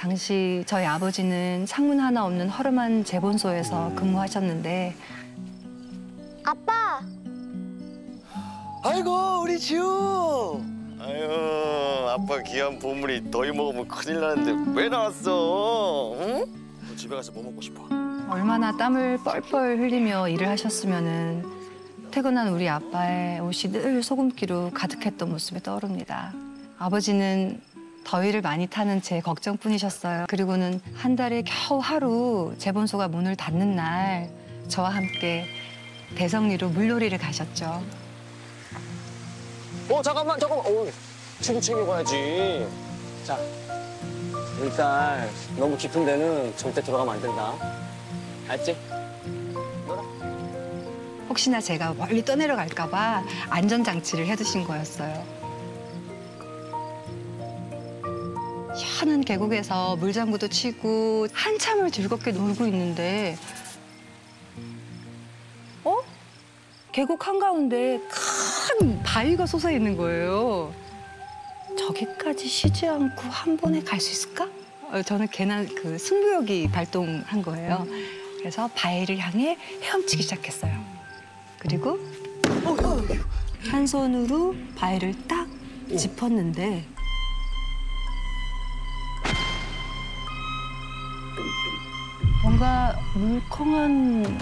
당시 저희 아버지는 창문 하나 없는 허름한 재본소에서 근무하셨는데 아빠! 아이고 우리 지우. 아유, 아빠 귀한 보물이 더위 먹으면 큰일 나는데 왜 나왔어? 응? 너 집에 가서 뭐 먹고 싶어? 얼마나 땀을 뻘뻘 흘리며 일을 하셨으면은 퇴근한 우리 아빠의 옷이 늘 소금기로 가득했던 모습이 떠오릅니다. 아버지는 더위를 많이 타는 제 걱정뿐이셨어요. 그리고는 한 달에 겨우 하루 재본소가 문을 닫는 날 저와 함께 대성리로 물놀이를 가셨죠. 잠깐만. 친구 챙겨가야지. 자, 일단 너무 깊은 데는 절대 들어가면 안 된다. 알지? 혹시나 제가 멀리 떠내려갈까 봐 안전장치를 해두신 거였어요. 시원한 계곡에서 물장구도 치고 한참을 즐겁게 놀고 있는데 계곡 한가운데 큰 바위가 솟아 있는 거예요. 저기까지 쉬지 않고 한 번에 갈 수 있을까? 저는 괜한 그 승부욕이 발동한 거예요. 그래서 바위를 향해 헤엄치기 시작했어요. 그리고 한 손으로 바위를 딱 짚었는데 뭔가 물컹한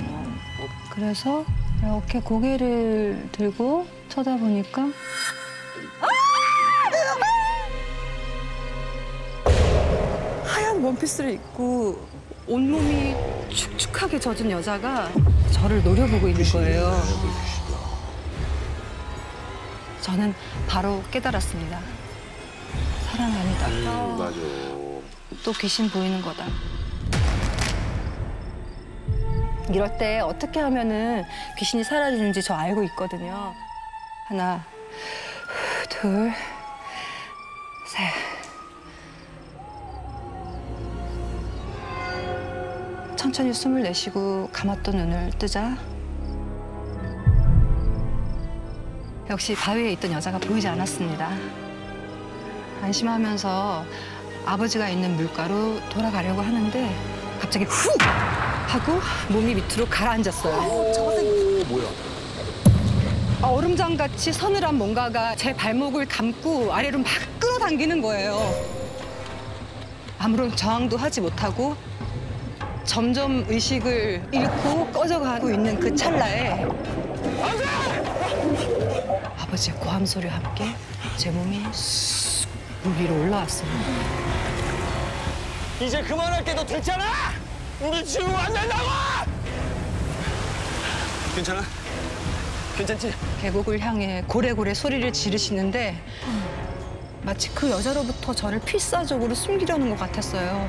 그래서 이렇게 고개를 들고 쳐다보니까 하얀 원피스를 입고 온몸이 축축하게 젖은 여자가 저를 노려보고 있는 거예요. 저는 바로 깨달았습니다. 사람이 아니다. 맞아. 또 귀신 보이는 거다. 이럴 때 어떻게 하면은 귀신이 사라지는지 저 알고 있거든요. 하나, 둘, 셋. 천천히 숨을 내쉬고 감았던 눈을 뜨자 역시 바위에 있던 여자가 보이지 않았습니다. 안심하면서 아버지가 있는 물가로 돌아가려고 하는데 갑자기 훅! 하고 몸이 밑으로 가라앉았어요. 뭐야? 얼음장같이 서늘한 뭔가가 제 발목을 감고 아래로 막 끌어당기는 거예요. 아무런 저항도 하지 못하고 점점 의식을 잃고 꺼져가고 있는 그 찰나에 아버지의 고함 소리와 함께 제 몸이 쑥 물 위로 올라왔습니다. 이제 그만할 때도 됐잖아! 우리 지우 안 된다고! 괜찮아? 괜찮지? 계곡을 향해 고래고래 소리를 지르시는데 마치 그 여자로부터 저를 필사적으로 숨기려는 것 같았어요.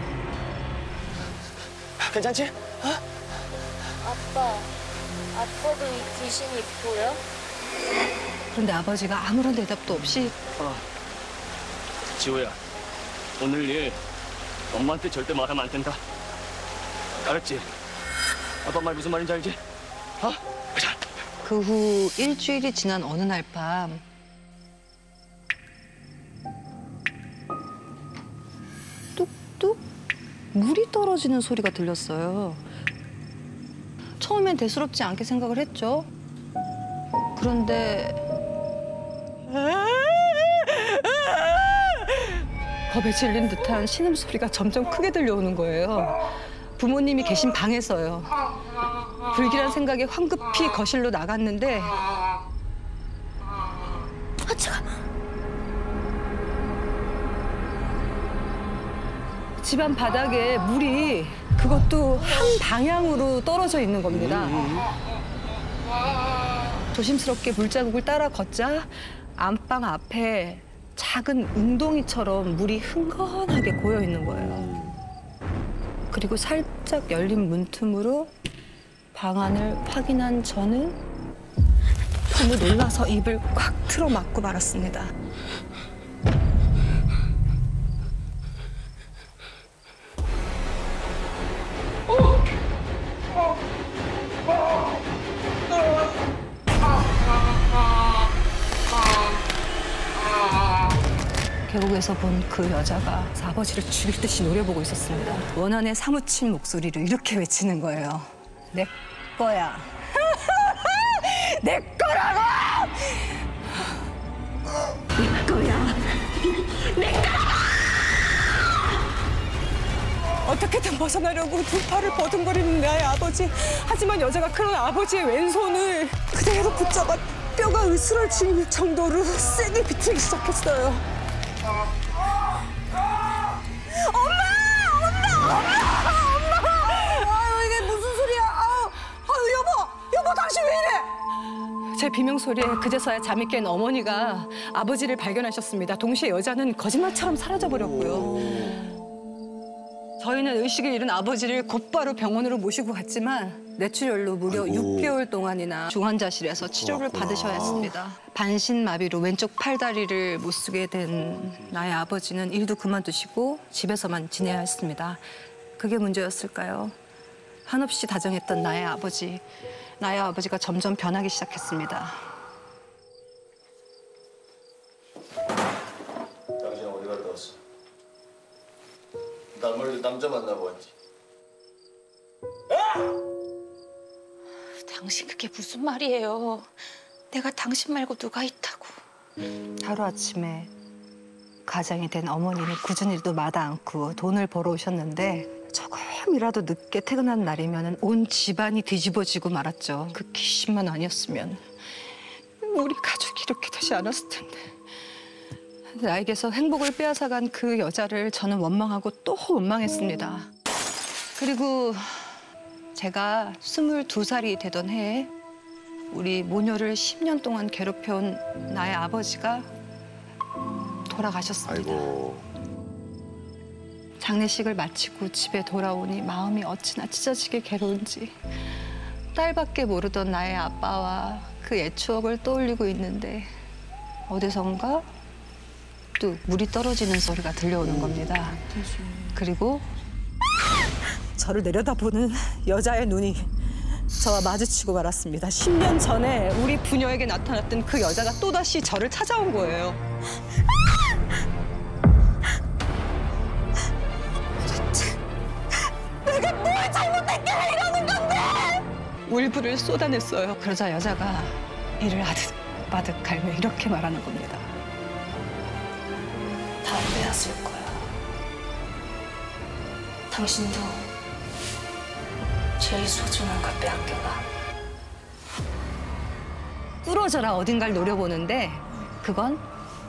괜찮지? 아빠, 아빠도 이 귀신이 보여? 그런데 아버지가 아무런 대답도 없이 지우야, 오늘 일 엄마한테 절대 말하면 안 된다. 알았지? 아빠 말 무슨 말인지 알지? 가자. 그 후 일주일이 지난 어느 날 밤 뚝뚝 물이 떨어지는 소리가 들렸어요. 처음엔 대수롭지 않게 생각을 했죠. 그런데 겁에 질린 듯한 신음소리가 점점 크게 들려오는 거예요. 부모님이 계신 방에서요. 불길한 생각에 황급히 거실로 나갔는데 잠깐만. 집안 바닥에 물이 그것도 한 방향으로 떨어져 있는 겁니다. 조심스럽게 물자국을 따라 걷자 안방 앞에 작은 웅덩이처럼 물이 흥건하게 고여 있는 거예요. 그리고 살짝 열린 문틈으로 방 안을 확인한 저는 너무 놀라서 입을 꽉 틀어 막고 말았습니다. 계곡에서 본 그 여자가 아버지를 죽일 듯이 노려보고 있었습니다. 원한에 사무친 목소리로 이렇게 외치는 거예요. 내 거야. 내 거라고! 내 거야. 내 거라고! 어떻게든 벗어나려고 두 팔을 버둥거리는 나의 아버지. 하지만 여자가 그런 아버지의 왼손을 그대로 붙잡아 뼈가 으스러질 정도로 세게 비틀기 시작했어요. 이게 무슨 소리야? 여보, 당신 왜 이래? 제 비명 소리에 그제서야 잠이 깬 어머니가 아버지를 발견하셨습니다. 동시에 여자는 거짓말처럼 사라져버렸고요. 저희는 의식을 잃은 아버지를 곧바로 병원으로 모시고 갔지만 뇌출혈로 무려 6개월 동안이나 중환자실에서 치료를 받으셔야 했습니다. 반신마비로 왼쪽 팔다리를 못 쓰게 된 나의 아버지는 일도 그만두시고 집에서만 지내야 했습니다. 그게 문제였을까요? 한없이 다정했던 나의 아버지가 점점 변하기 시작했습니다. 당신 어디 갔다 왔어? 나 멀리 남자 만나고 왔지. 당신 그게 무슨 말이에요? 내가 당신 말고 누가 있다고. 하루아침에 가장이 된 어머니는 굳은 일도 마다 않고 돈을 벌어오셨는데 조금이라도 늦게 퇴근한 날이면 온 집안이 뒤집어지고 말았죠. 그 귀신만 아니었으면 우리 가족이 이렇게 되지 않았을 텐데. 나에게서 행복을 빼앗아간 그 여자를 저는 원망하고 또 원망했습니다. 그리고 제가 22살이 되던 해에 우리 모녀를 10년 동안 괴롭혀온 나의 아버지가 돌아가셨습니다. 아이고. 장례식을 마치고 집에 돌아오니 마음이 어찌나 찢어지게 괴로운지 딸밖에 모르던 나의 아빠와 그 옛 추억을 떠올리고 있는데 어디선가 뚝 물이 떨어지는 소리가 들려오는 겁니다. 그리고 저를 내려다보는 여자의 눈이 저와 마주치고 말았습니다. 10년 전에 우리 부녀에게 나타났던 그 여자가 또다시 저를 찾아온 거예요. 도대체 내가 뭘 잘못했길래 이러는 건데! 울분을 쏟아냈어요. 그러자 여자가 이를 아득바득 갈며 이렇게 말하는 겁니다. 다 빼앗을 거야. 당신도 제일 소중한 걸 빼앗겨가. 뚫어져라 어딘가를 노려보는데 그건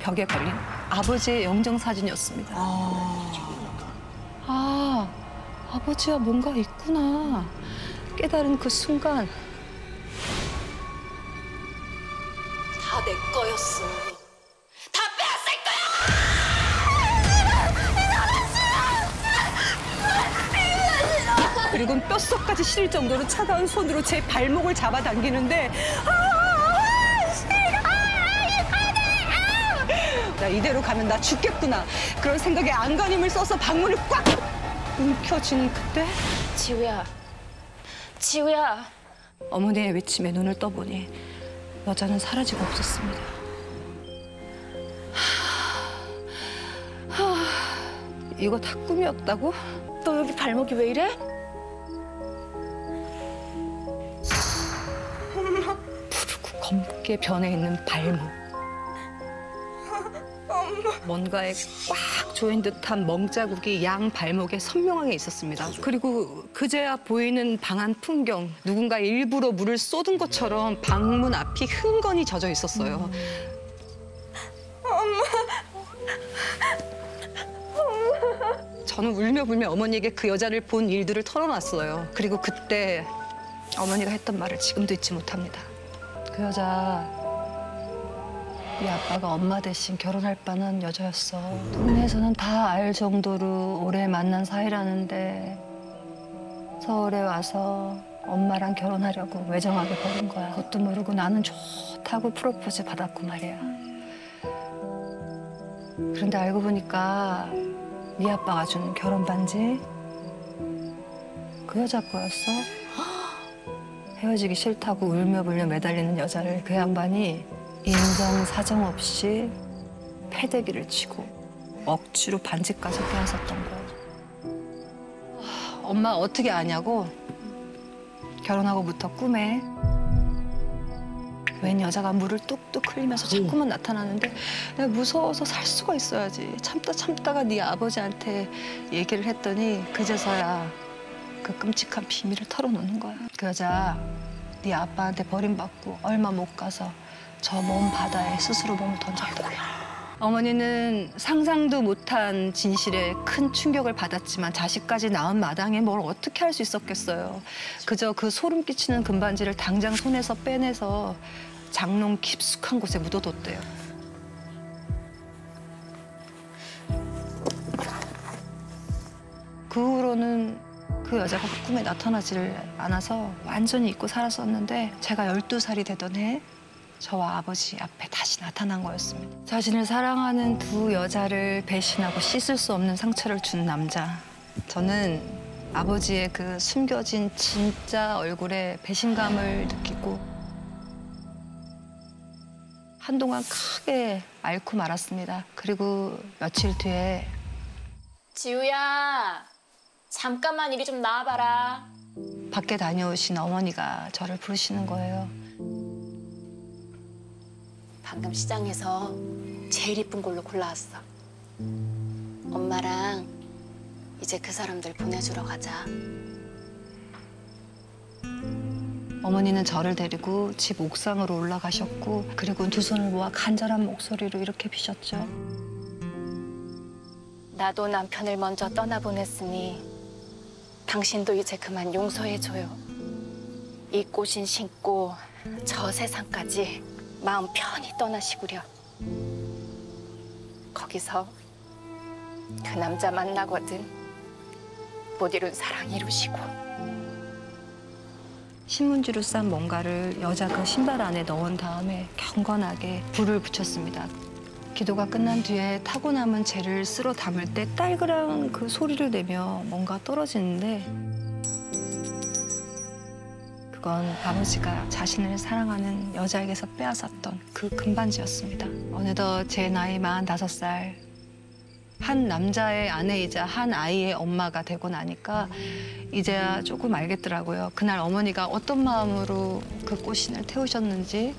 벽에 걸린 아버지의 영정사진이었습니다. 아버지와 뭔가 있구나 깨달은 그 순간 다 내 거였어. 다 빼앗을 거야! 그리고 뼛속까지 시릴 정도로 차가운 손으로 제 발목을 잡아당기는데 나 이대로 가면 나 죽겠구나. 그런 생각에 안간힘을 써서 방문을 꽉 움켜쥐는 그때 지우야. 어머니의 외침에 눈을 떠보니 여자는 사라지고 없었습니다. 이거 다 꿈이었다고? 너 여기 발목이 왜 이래? 푸르고 검게 변해 있는 발목. 뭔가에 꽉 조인 듯한 멍자국이 양 발목에 선명하게 있었습니다. 그리고 그제야 보이는 방안 풍경, 누군가 일부러 물을 쏟은 것처럼 방문 앞이 흥건히 젖어 있었어요. 저는 울며 불며 어머니에게 그 여자를 본 일들을 털어놨어요. 그리고 그때 어머니가 했던 말을 지금도 잊지 못합니다. 그 여자 네 아빠가 엄마 대신 결혼할 뻔한 여자였어. 동네에서는 다 알 정도로 오래 만난 사이라는데 서울에 와서 엄마랑 결혼하려고 외정하게 버린 거야. 그것도 모르고 나는 좋다고 프로포즈 받았고 말이야. 그런데 알고 보니까 네 아빠가 준 결혼 반지 그 여자 거였어. 헤어지기 싫다고 울며 불며 매달리는 여자를 그 양반이 인정 사정 없이 패대기를 치고 억지로 반지까지 빼앗았던 거예요. 엄마 어떻게 아냐고? 결혼하고부터 꿈에 웬 여자가 물을 뚝뚝 흘리면서 자꾸만 나타나는데 내가 무서워서 살 수가 있어야지. 참다가 네 아버지한테 얘기를 했더니 그제서야 그 끔찍한 비밀을 털어놓는 거야. 그 여자 네 아빠한테 버림받고 얼마 못 가서 저 먼 바다에 스스로 몸을 던졌더라. 어머니는 상상도 못한 진실에 큰 충격을 받았지만 자식까지 낳은 마당에 뭘 어떻게 할 수 있었겠어요. 그저 그 소름 끼치는 금반지를 당장 손에서 빼내서 장롱 깊숙한 곳에 묻어뒀대요. 그 후로는 그 여자가 꿈에 나타나지를 않아서 완전히 잊고 살았었는데 제가 12살이 되던 해 저와 아버지 앞에 다시 나타난 거였습니다. 자신을 사랑하는 두 여자를 배신하고 씻을 수 없는 상처를 준 남자. 저는 아버지의 그 숨겨진 진짜 얼굴에 배신감을 느끼고 한동안 크게 앓고 말았습니다. 그리고 며칠 뒤에 지우야, 잠깐만 이리 좀 나와봐라. 밖에 다녀오신 어머니가 저를 부르시는 거예요. 방금 시장에서 제일 이쁜 걸로 골라왔어. 엄마랑 이제 그 사람들 보내주러 가자. 어머니는 저를 데리고 집 옥상으로 올라가셨고 그리고 두 손을 모아 간절한 목소리로 이렇게 비셨죠. 나도 남편을 먼저 떠나보냈으니 당신도 이제 그만 용서해줘요. 이 꽃인 신고 저 세상까지 마음 편히 떠나시구려. 거기서 그 남자 만나거든 못 이룬 사랑 이루시고. 신문지로 싼 뭔가를 여자 그 신발 안에 넣은 다음에 경건하게 불을 붙였습니다. 기도가 끝난 뒤에 타고 남은 재를 쓸어 담을 때 딸그랑 그 소리를 내며 뭔가 떨어지는데 그건 아버지가 자신을 사랑하는 여자에게서 빼앗았던 그 금반지였습니다. 어느덧 제 나이 45살, 한 남자의 아내이자 한 아이의 엄마가 되고 나니까 이제야 조금 알겠더라고요. 그날 어머니가 어떤 마음으로 그 꽃신을 태우셨는지,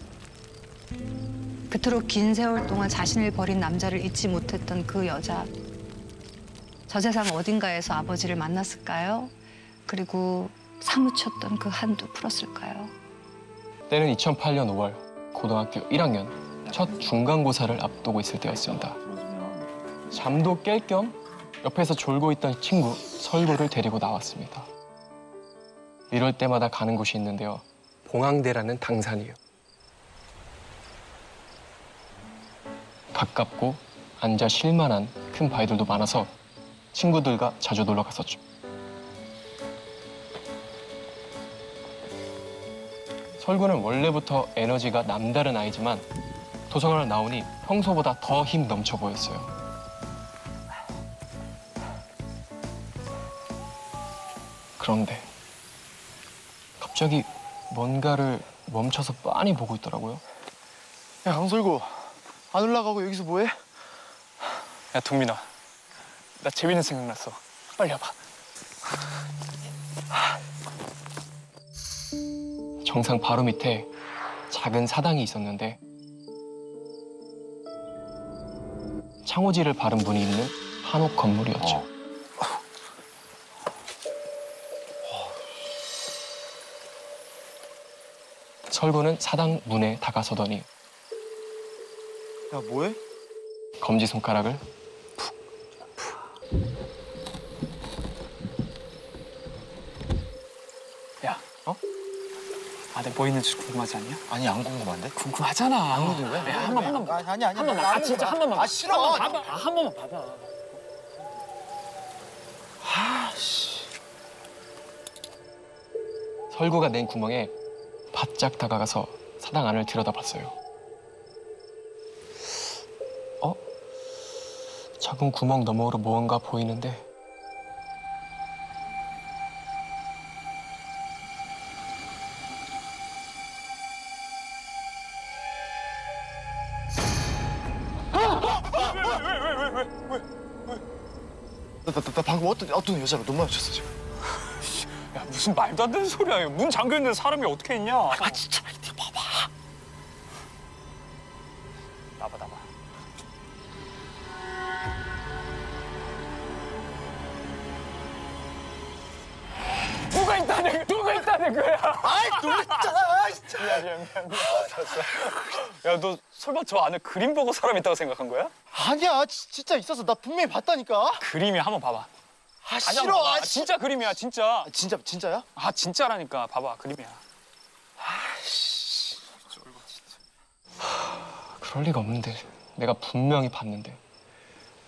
그토록 긴 세월 동안 자신을 버린 남자를 잊지 못했던 그 여자. 저 세상 어딘가에서 아버지를 만났을까요? 그리고 사무쳤던 그 한도 풀었을까요? 때는 2008년 5월 고등학교 1학년 첫 중간고사를 앞두고 있을 때였습니다. 잠도 깰 겸 옆에서 졸고 있던 친구 설구를 데리고 나왔습니다. 이럴 때마다 가는 곳이 있는데요. 봉황대라는 당산이에요. 가깝고 앉아 쉴만한 큰 바위들도 많아서 친구들과 자주 놀러 갔었죠. 설구는 원래부터 에너지가 남다른 아이지만 도서관을 나오니 평소보다 더 힘 넘쳐 보였어요. 그런데 갑자기 뭔가를 멈춰서 빤히 보고 있더라고요. 야, 강설구. 안 올라가고 여기서 뭐해? 야, 동민아. 나 재밌는 생각 났어. 빨리 와봐. 정상 바로 밑에 작은 사당이 있었는데 창호지를 바른 분이 있는 한옥 건물이었죠. 설구는 사당 문에 다가서더니 야, 뭐해? 검지손가락을 야, 어? 아, 내가 뭐 있는지 궁금하지 않냐? 아니, 안 궁금한데? 궁금하잖아. 안 궁금해? 야, 한 번만. 아니, 한 번만. 아, 진짜 한 번만. 아, 싫어. 한 번만 봐봐. 한 번만 봐봐. 아, 씨. 설구가 낸 구멍에 바짝 다가가서 사당 안을 들여다봤어요. 작은 구멍 너머로 무언가 보이는데 나 방금 어떤 여자랑 너무 마주쳤어 지금. 야, 무슨 말도 안 되는 소리야. 문 잠겨있는데 사람이 어떻게 있냐? 아 진짜 이거 봐봐. 나봐. 누가 있다는 거야? 아이 놀랬잖아 진짜. 미안. 야, 너 설마 저 안에 그림 보고 사람 있다고 생각한 거야? 아니야 진짜 있었어. 나 분명히 봤다니까. 그림이 한번 봐봐. 아 아니, 싫어. 한번 봐봐. 아 진짜 그림이야, 진짜. 진짜야? 아, 진짜라니까. 봐봐, 그림이야. 그럴 리가 없는데. 내가 분명히 봤는데.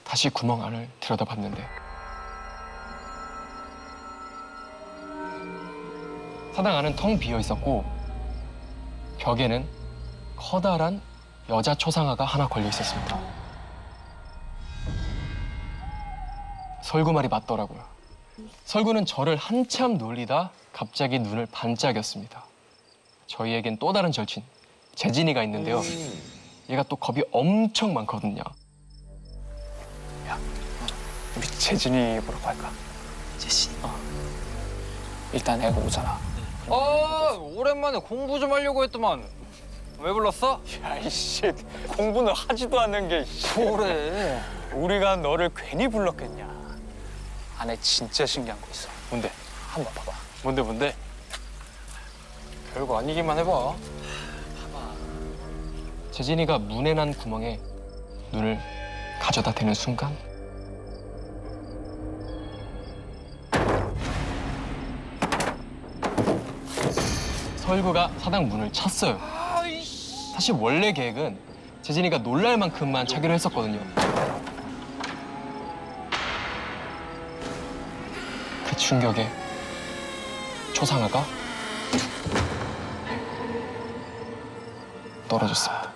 다시 구멍 안을 들여다봤는데. 사당 안은 텅 비어 있었고 벽에는 커다란 여자 초상화가 하나 걸려 있었습니다. 설구 말이 맞더라고요. 설구는 저를 한참 놀리다 갑자기 눈을 반짝였습니다. 저희에겐 또 다른 절친 재진이가 있는데요. 얘가 또 겁이 엄청 많거든요. 우리 재진이 보라고 할까? 재진이? 일단 애가 오잖아. 오랜만에 공부 좀 하려고 했더만 왜 불렀어? 야, 이씨. 공부는 하지도 않는 게. 그래. 우리가 너를 괜히 불렀겠냐. 안에 진짜 신기한 거 있어. 뭔데? 한번 봐봐. 뭔데? 별거 아니기만 해봐. 재진이가 문에 난 구멍에 눈을 가져다 대는 순간 설구가 사당 문을 찼어요. 사실 원래 계획은 재진이가 놀랄 만큼만 차기로 했었거든요. 그 충격에 초상화가 떨어졌습니다.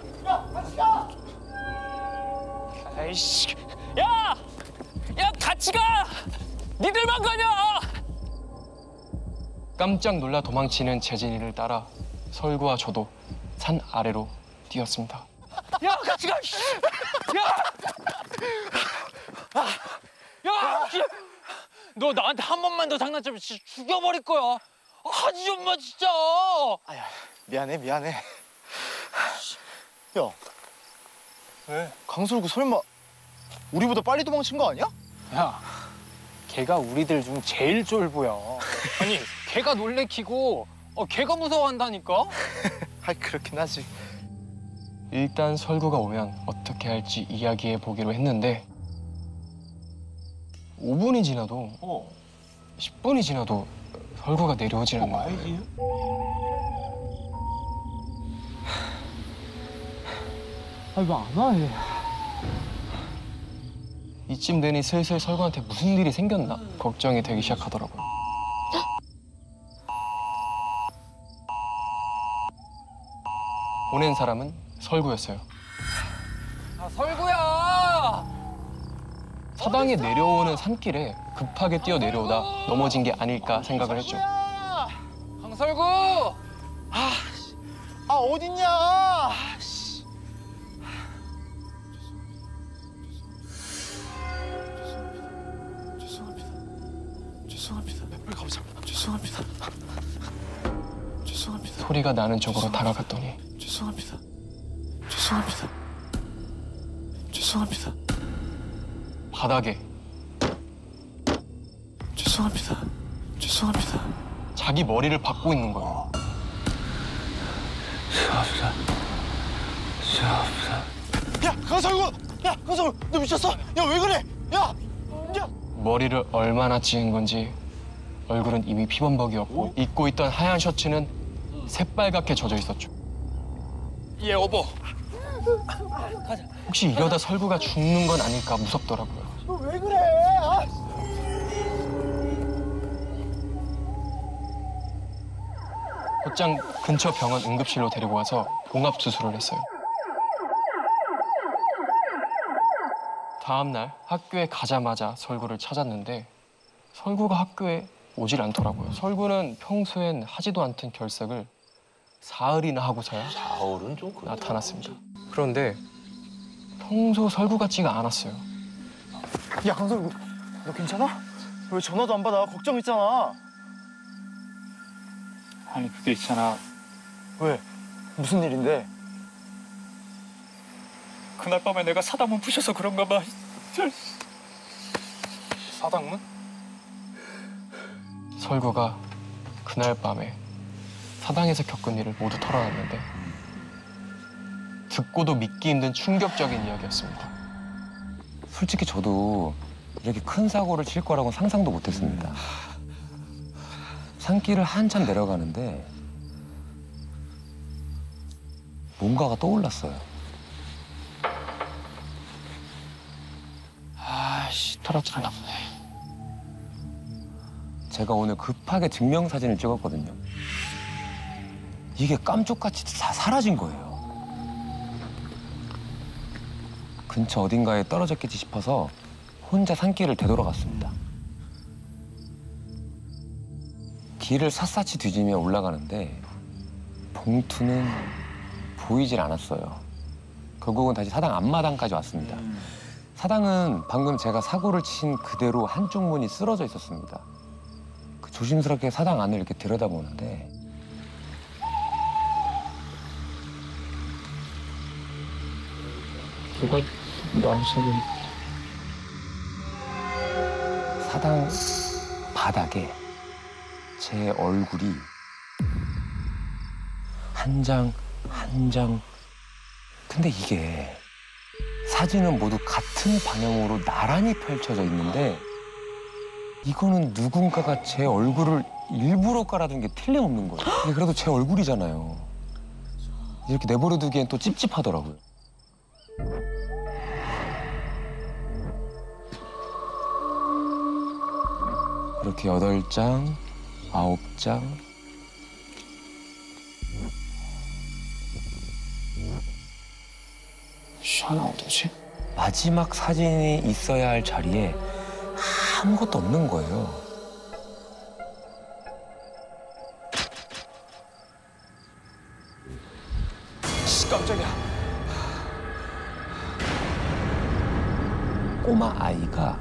아이씨. 야, 같이 가. 니들만 가냐? 깜짝 놀라 도망치는 재진이를 따라 설구와 저도 산 아래로 뛰었습니다. 야, 같이 가. 야, 너 나한테 한 번만 더 장난치면 진짜 죽여버릴 거야. 하지 좀 마, 진짜. 아야 미안해. 야. 왜? 강설구 설마 우리보다 빨리 도망친 거 아니야? 야, 걔가 우리들 중 제일 쫄보야. 아니, 걔가 놀래키고 걔가 무서워한다니까? 아 그렇긴 하지. 일단 설구가 오면 어떻게 할지 이야기해 보기로 했는데 5분이 지나도 10분이 지나도 설구가 내려오질 않는 거예요. 왜 안 와, 얘? 이쯤 되니 슬슬 설구한테 무슨 일이 생겼나 걱정이 되기 시작하더라고요. 보낸 사람은 설구였어요. 설구야! 사당에 내려오는 산길에 급하게 뛰어 내려오다 넘어진 게 아닐까 생각을 했죠. 강설구! 아 어딨냐? 죄송합니다. 빨리 가보자. 죄송합니다. 소리가 나는 쪽으로 다가갔더니 죄송합니다. 바닥에 죄송합니다. 자기 머리를 박고 있는 거예요. 야 강설구! 너 미쳤어? 야 왜 그래? 야! 머리를 얼마나 찌은 건지 얼굴은 이미 피범벅이었고 입고 있던 하얀 셔츠는 새빨갛게 젖어 있었죠. 얘 여보. 혹시 이러다 설구가 죽는 건 아닐까 무섭더라고요. 너 왜 그래? 아. 곧장 근처 병원 응급실로 데리고 가서 봉합 수술을 했어요. 다음 날 학교에 가자마자 설구를 찾았는데 설구가 학교에 오질 않더라고요. 설구는 평소엔 하지도 않던 결석을 사흘이나 하고서야 사흘은 좀 나타났습니다. 그런데 평소 설구 같지가 않았어요. 야, 강솔, 너 괜찮아? 왜 전화도 안 받아? 걱정했잖아. 아니 그게 있잖아. 왜? 무슨 일인데? 그날 밤에 내가 사당문 부셔서 그런가 봐. 사당문? 설구가 그날 밤에 사당에서 겪은 일을 모두 털어놨는데 듣고도 믿기 힘든 충격적인 이야기였습니다. 솔직히 저도 이렇게 큰 사고를 칠 거라고는 상상도 못했습니다. 산길을 한참 내려가는데 뭔가가 떠올랐어요. 아씨 떨어뜨렸나 보네. 제가 오늘 급하게 증명사진을 찍었거든요. 이게 깜짝같이 다 사라진 거예요. 근처 어딘가에 떨어졌겠지 싶어서 혼자 산길을 되돌아갔습니다. 길을 샅샅이 뒤지며 올라가는데 봉투는 보이질 않았어요. 결국은 다시 사당 앞마당까지 왔습니다. 사당은 방금 제가 사고를 친 그대로 한쪽 문이 쓰러져 있었습니다. 조심스럽게 사당 안을 이렇게 들여다보는데 누가 나무 속에 사당 바닥에 제 얼굴이 한 장 한 장. 근데 이게 사진은 모두 같은 방향으로 나란히 펼쳐져 있는데 이거는 누군가가 제 얼굴을 일부러 깔아둔 게 틀림없는 거예요. 이게 그래도 제 얼굴이잖아요. 이렇게 내버려두기엔 또 찝찝하더라고요. 이렇게 8장, 9장. 하나 어디지? 마지막 사진이 있어야 할 자리에 아무것도 없는 거예요. 깜짝이야. 꼬마 아이가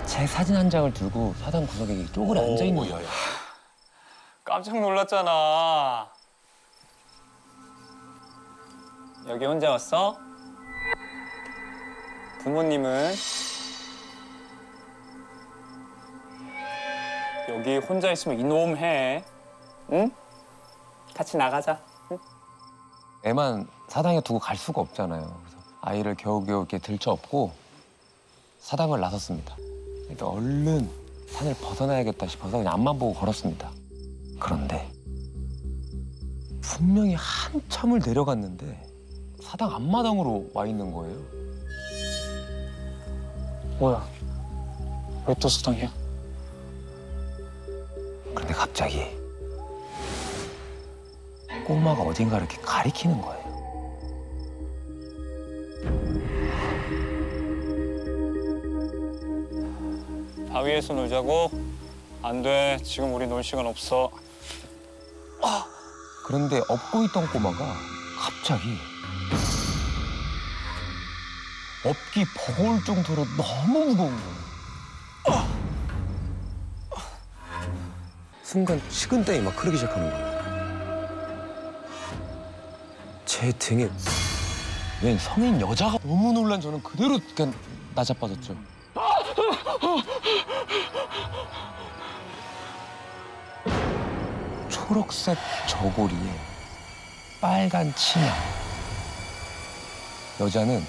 제 사진 한 장을 들고 사당 구석에 쪼그려 앉아 있는 거예요. 깜짝 놀랐잖아. 여기 혼자 왔어? 부모님은? 여기 혼자 있으면 이놈 해. 응? 같이 나가자. 응? 애만 사당에 두고 갈 수가 없잖아요. 그래서 아이를 겨우겨우 이렇게 들쳐업고 사당을 나섰습니다. 그러니까 얼른 산을 벗어나야겠다 싶어서 그냥 앞만 보고 걸었습니다. 그런데 분명히 한참을 내려갔는데 사당 앞마당으로 와 있는 거예요. 뭐야? 왜 또 사당이야? 그런데 갑자기 꼬마가 어딘가 이렇게 가리키는 거예요. 바위에서 놀자고? 안 돼. 지금 우리 놀 시간 없어. 그런데 업고 있던 꼬마가 갑자기 업기 버거울 정도로 너무 무거운 거예요. 순간 식은땀이 막 흐르기 시작하는 거예요. 제 등에 웬 성인 여자가 너무 놀란 저는 그대로 그냥 나자빠졌죠. 초록색 저고리에 빨간 치마. 여자는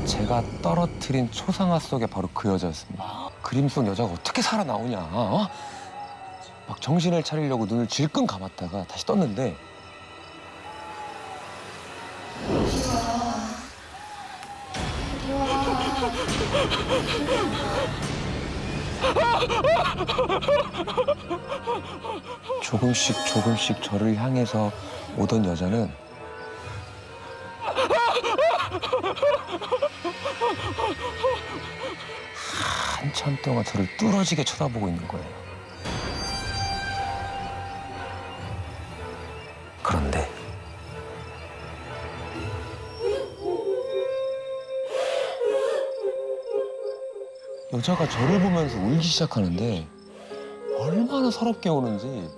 제가 떨어뜨린 초상화 속에 바로 그 여자였습니다. 그림 속 여자가 어떻게 살아나오냐. 어? 막 정신을 차리려고 눈을 질끈 감았다가 다시 떴는데 조금씩 저를 향해서 오던 여자는 한참 동안 저를 뚫어지게 쳐다보고 있는 거예요. 그런데 여자가 저를 보면서 울기 시작하는데 얼마나 서럽게 우는지.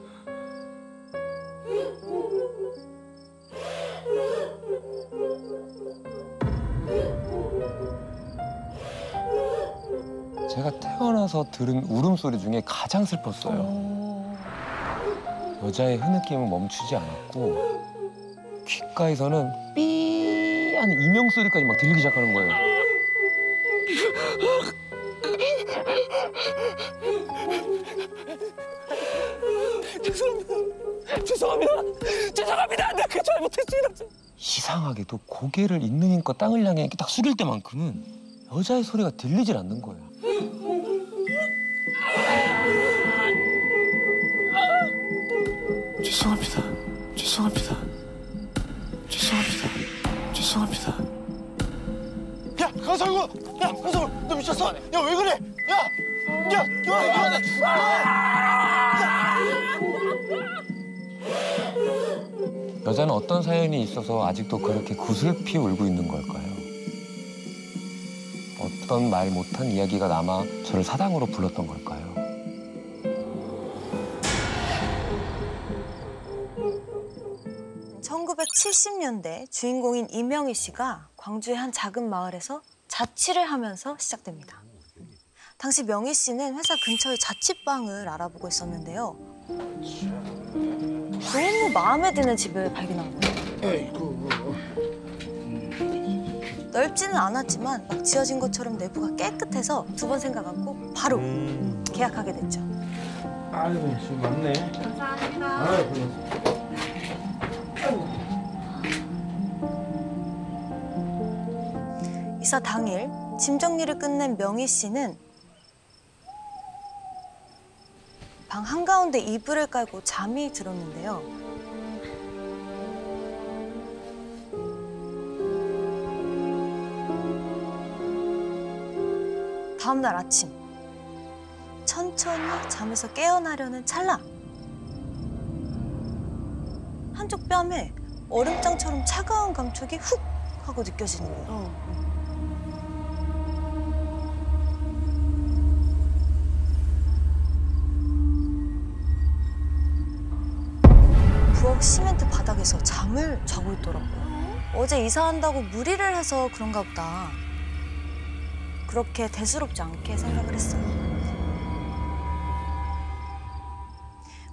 제가 태어나서 들은 울음소리 중에 가장 슬펐어요. 여자의 흐느낌은 멈추지 않았고 귓가에서는 삐 하는 이명소리까지 막 들리기 시작하는 거예요. 죄송합니다. 내가 그 잘못했습니다. 이상하게도 고개를 있는 힘껏 땅을 향해 이렇게 딱 숙일 때만큼은 여자의 소리가 들리질 않는 거예요. 죄송합니다. 야, 강성우! 야, 강성우! 너 미쳤어? 야, 왜 그래? 야, 여자는 어떤 사연이 있어서 아직도 그렇게 구슬피 울고 있는 걸까요? 어떤 말 못한 이야기가 남아 저를 사당으로 불렀던 걸까요? (1970년대) 주인공인 이명희 씨가 광주의 한 작은 마을에서 자취를 하면서 시작됩니다. 당시 명희 씨는 회사 근처의 자취방을 알아보고 있었는데요. 너무 마음에 드는 집을 발견한 거예요. 넓지는 않았지만 막 지어진 것처럼 내부가 깨끗해서 두 번 생각 않고 바로 계약하게 됐죠. 아이고, 지금 맞네. 감사합니다. 이사 당일 짐 정리를 끝낸 명희 씨는 방 한가운데 이불을 깔고 잠이 들었는데요. 다음 날 아침 천천히 잠에서 깨어나려는 찰나 한쪽 뺨에 얼음장처럼 차가운 감촉이 훅 하고 느껴지는 거예요. 부엌 시멘트 바닥에서 잠을 자고 있더라고요. 어제 이사한다고 무리를 해서 그런가 보다. 그렇게 대수롭지 않게 생각을 했어요.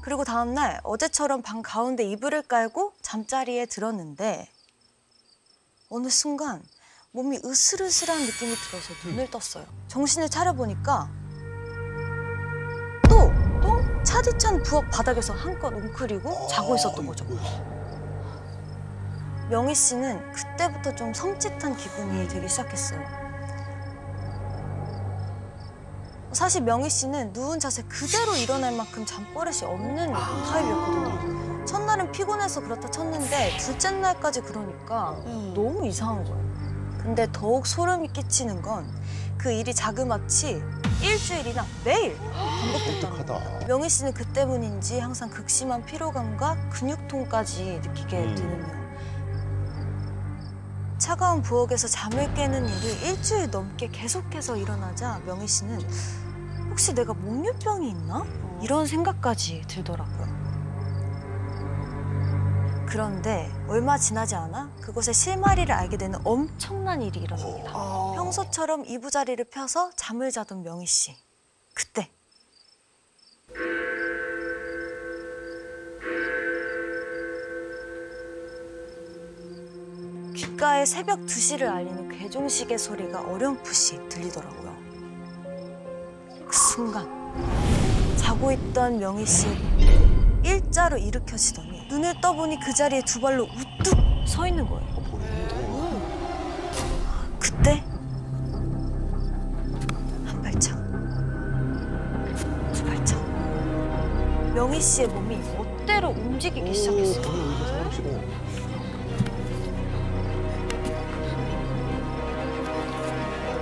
그리고 다음 날 어제처럼 방 가운데 이불을 깔고 잠자리에 들었는데 어느 순간 몸이 으슬으슬한 느낌이 들어서 눈을 떴어요. 정신을 차려보니까 또 차디찬 부엌 바닥에서 한껏 웅크리고 자고 있었던 거죠. 명희 씨는 그때부터 좀 섬찟한 기분이 들기 시작했어요. 사실 명희 씨는 누운 자세 그대로 일어날 만큼 잠버릇이 없는 타입이었거든요. 첫날은 피곤해서 그렇다 쳤는데 둘째 날까지 그러니까 너무 이상한 거예요. 근데 더욱 소름이 끼치는 건 그 일이 자그마치 일주일이나 매일 반복됐다는 거예요. 명희 씨는 그 때문인지 항상 극심한 피로감과 근육통까지 느끼게 되는데요. 차가운 부엌에서 잠을 깨는 일이 일주일 넘게 계속해서 일어나자 명희 씨는 혹시 내가 목류병이 있나? 이런 생각까지 들더라고요. 그런데 얼마 지나지 않아 그곳의 실마리를 알게 되는 엄청난 일이 일어납니다. 평소처럼 이부자리를 펴서 잠을 자던 명희 씨. 그때 귓가에 새벽 2시를 알리는 괴종시계 소리가 어렴풋이 들리더라고요. 그 순간 자고 있던 명희 씨 일자로 일으켜지더니 눈을 떠보니 그 자리에 두 발로 우뚝 서 있는 거예요. 그때 한 발짝, 두 발짝 명희 씨의 몸이 멋대로 움직이기 시작했어요.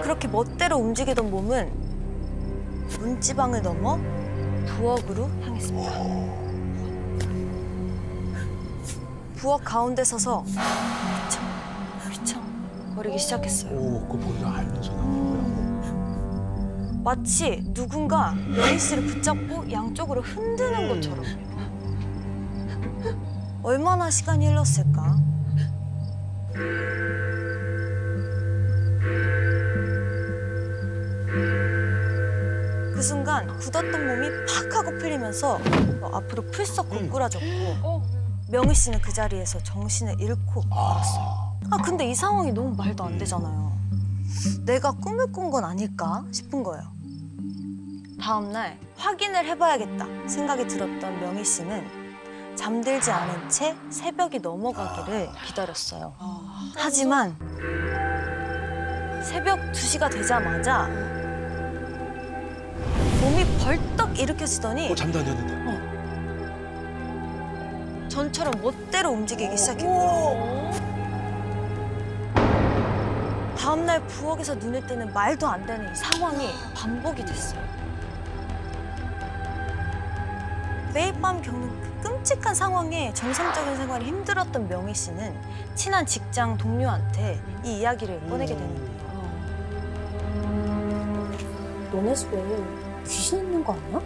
그렇게 멋대로 움직이던 몸은 문지방을 넘어 부엌으로 향했습니다. 부엌 가운데 서서 휘청휘청 거리기 시작했어요. 그거 뭐야? 알면서 나온 거야? 마치 누군가 명희 씨를 붙잡고 양쪽으로 흔드는 것처럼요. 얼마나 시간이 흘렀을까? 그 순간 굳었던 몸이 팍 하고 풀리면서 앞으로 풀썩 고꾸라졌고 명희 씨는 그 자리에서 정신을 잃고 말았어요. 근데 이 상황이 너무 말도 안 되잖아요. 내가 꿈을 꾼 건 아닐까 싶은 거예요. 다음 날 확인을 해봐야겠다 생각이 들었던 명희 씨는 잠들지 않은 채 새벽이 넘어가기를 기다렸어요. 하지만 새벽 2시가 되자마자 몸이 벌떡 일으켜지더니 잠도 안 잤는데. 전처럼 멋대로 움직이기 시작했고요. 다음날 부엌에서 눈을 뜨는 말도 안 되는 이 상황이 반복이 됐어요. 매일 밤 겪는 그 끔찍한 상황에 정상적인 생활이 힘들었던 명희 씨는 친한 직장 동료한테 이 이야기를 꺼내게 되는데요. 너네 집에 귀신 있는 거 아니야?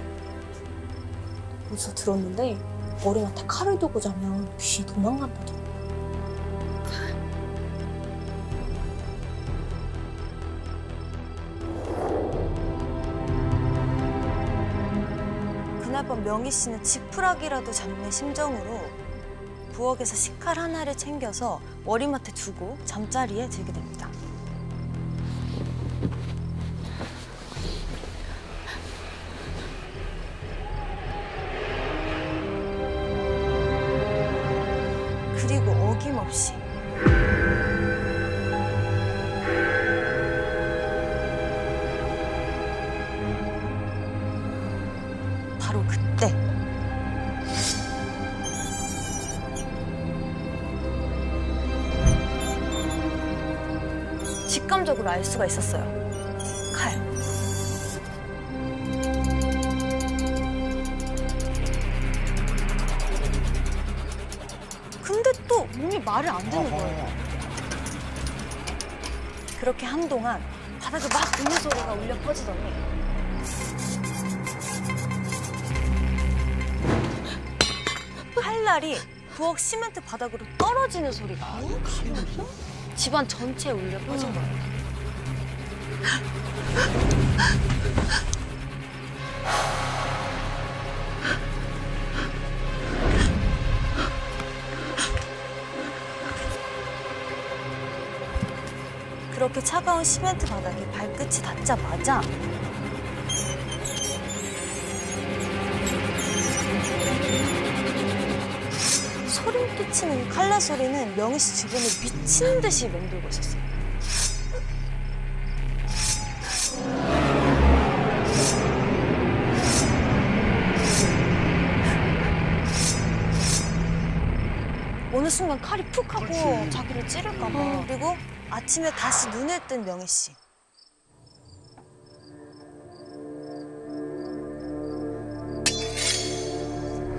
어디서 들었는데 머리맡에 칼을 두고 자면 귀신이 도망간다더라. 그날 밤 명희 씨는 지푸라기라도 잡는 심정으로 부엌에서 식칼 하나를 챙겨서 머리맡에 두고 잠자리에 들게 됩니다. 그리고 어김없이 바로 그때 직감적으로 알 수가 있었어요. 칼. 근데 또 몸이 말을 안 듣는 거예요. 그렇게 한동안 바닥에 막 우는 소리가 울려 퍼지더니 칼날이 부엌 시멘트 바닥으로 떨어지는 소리가 집안 전체에 울려 퍼진 거예요. 그렇게 차가운 시멘트 바닥에 발끝이 닿자마자 소름 끼치는 칼날 소리는 명희 씨 주변을 미친 듯이 맴돌고 있었어요. 어느 순간 칼이 푹 하고 자기를 찌를까 봐. 그리고 아침에 다시 눈을 뜬 명희 씨.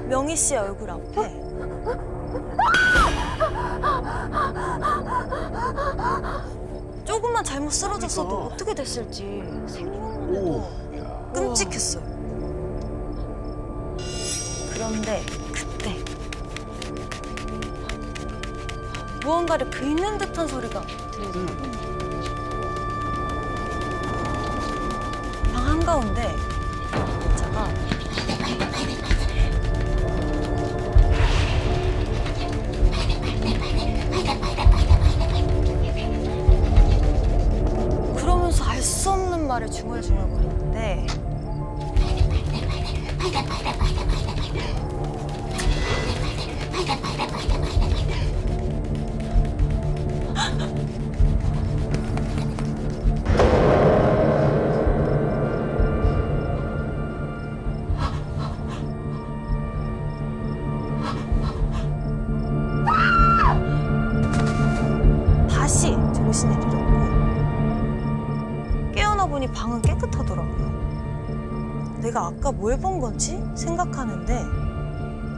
명희 씨의 얼굴 앞에 조금만 잘못 쓰러졌어도 어떻게 됐을지 생각만 해도 끔찍했어요. 그런데 그때 무언가를 긁는 듯한 소리가 들리더라고요. 방 한가운데 여자가 그러면서 알 수 없는 말을 중얼중얼거리는데 다시 정신을 잃었고 깨어나 보니 방은 깨끗하더라고요. 내가 아까 뭘 본 건지 생각하는데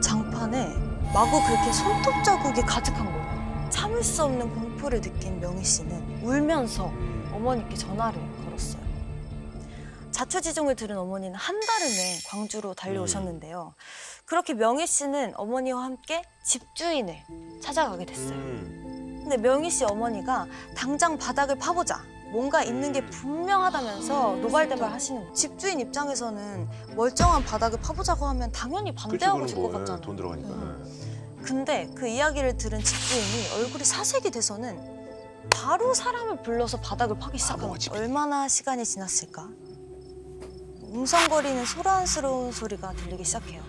장판에 마구 그렇게 손톱 자국이 가득한 거예요. 참을 수 없는 공포를 느낀 명희 씨는 울면서 어머니께 전화를 걸었어요. 자초지종을 들은 어머니는 한 달 후에 광주로 달려오셨는데요. 그렇게 명희 씨는 어머니와 함께 집주인을 찾아가게 됐어요. 근데 명희 씨 어머니가 당장 바닥을 파보자. 뭔가 있는 게 분명하다면서 노발대발 하시는 거예요. 집주인 입장에서는 멀쩡한 바닥을 파보자고 하면 당연히 반대하고 줄 것 같잖아요. 돈 들어가니까. 근데 그 이야기를 들은 집주인이 얼굴이 사색이 돼서는 바로 사람을 불러서 바닥을 파기 시작한 거예요. 얼마나 시간이 지났을까? 웅성거리는 소란스러운 소리가 들리기 시작해요.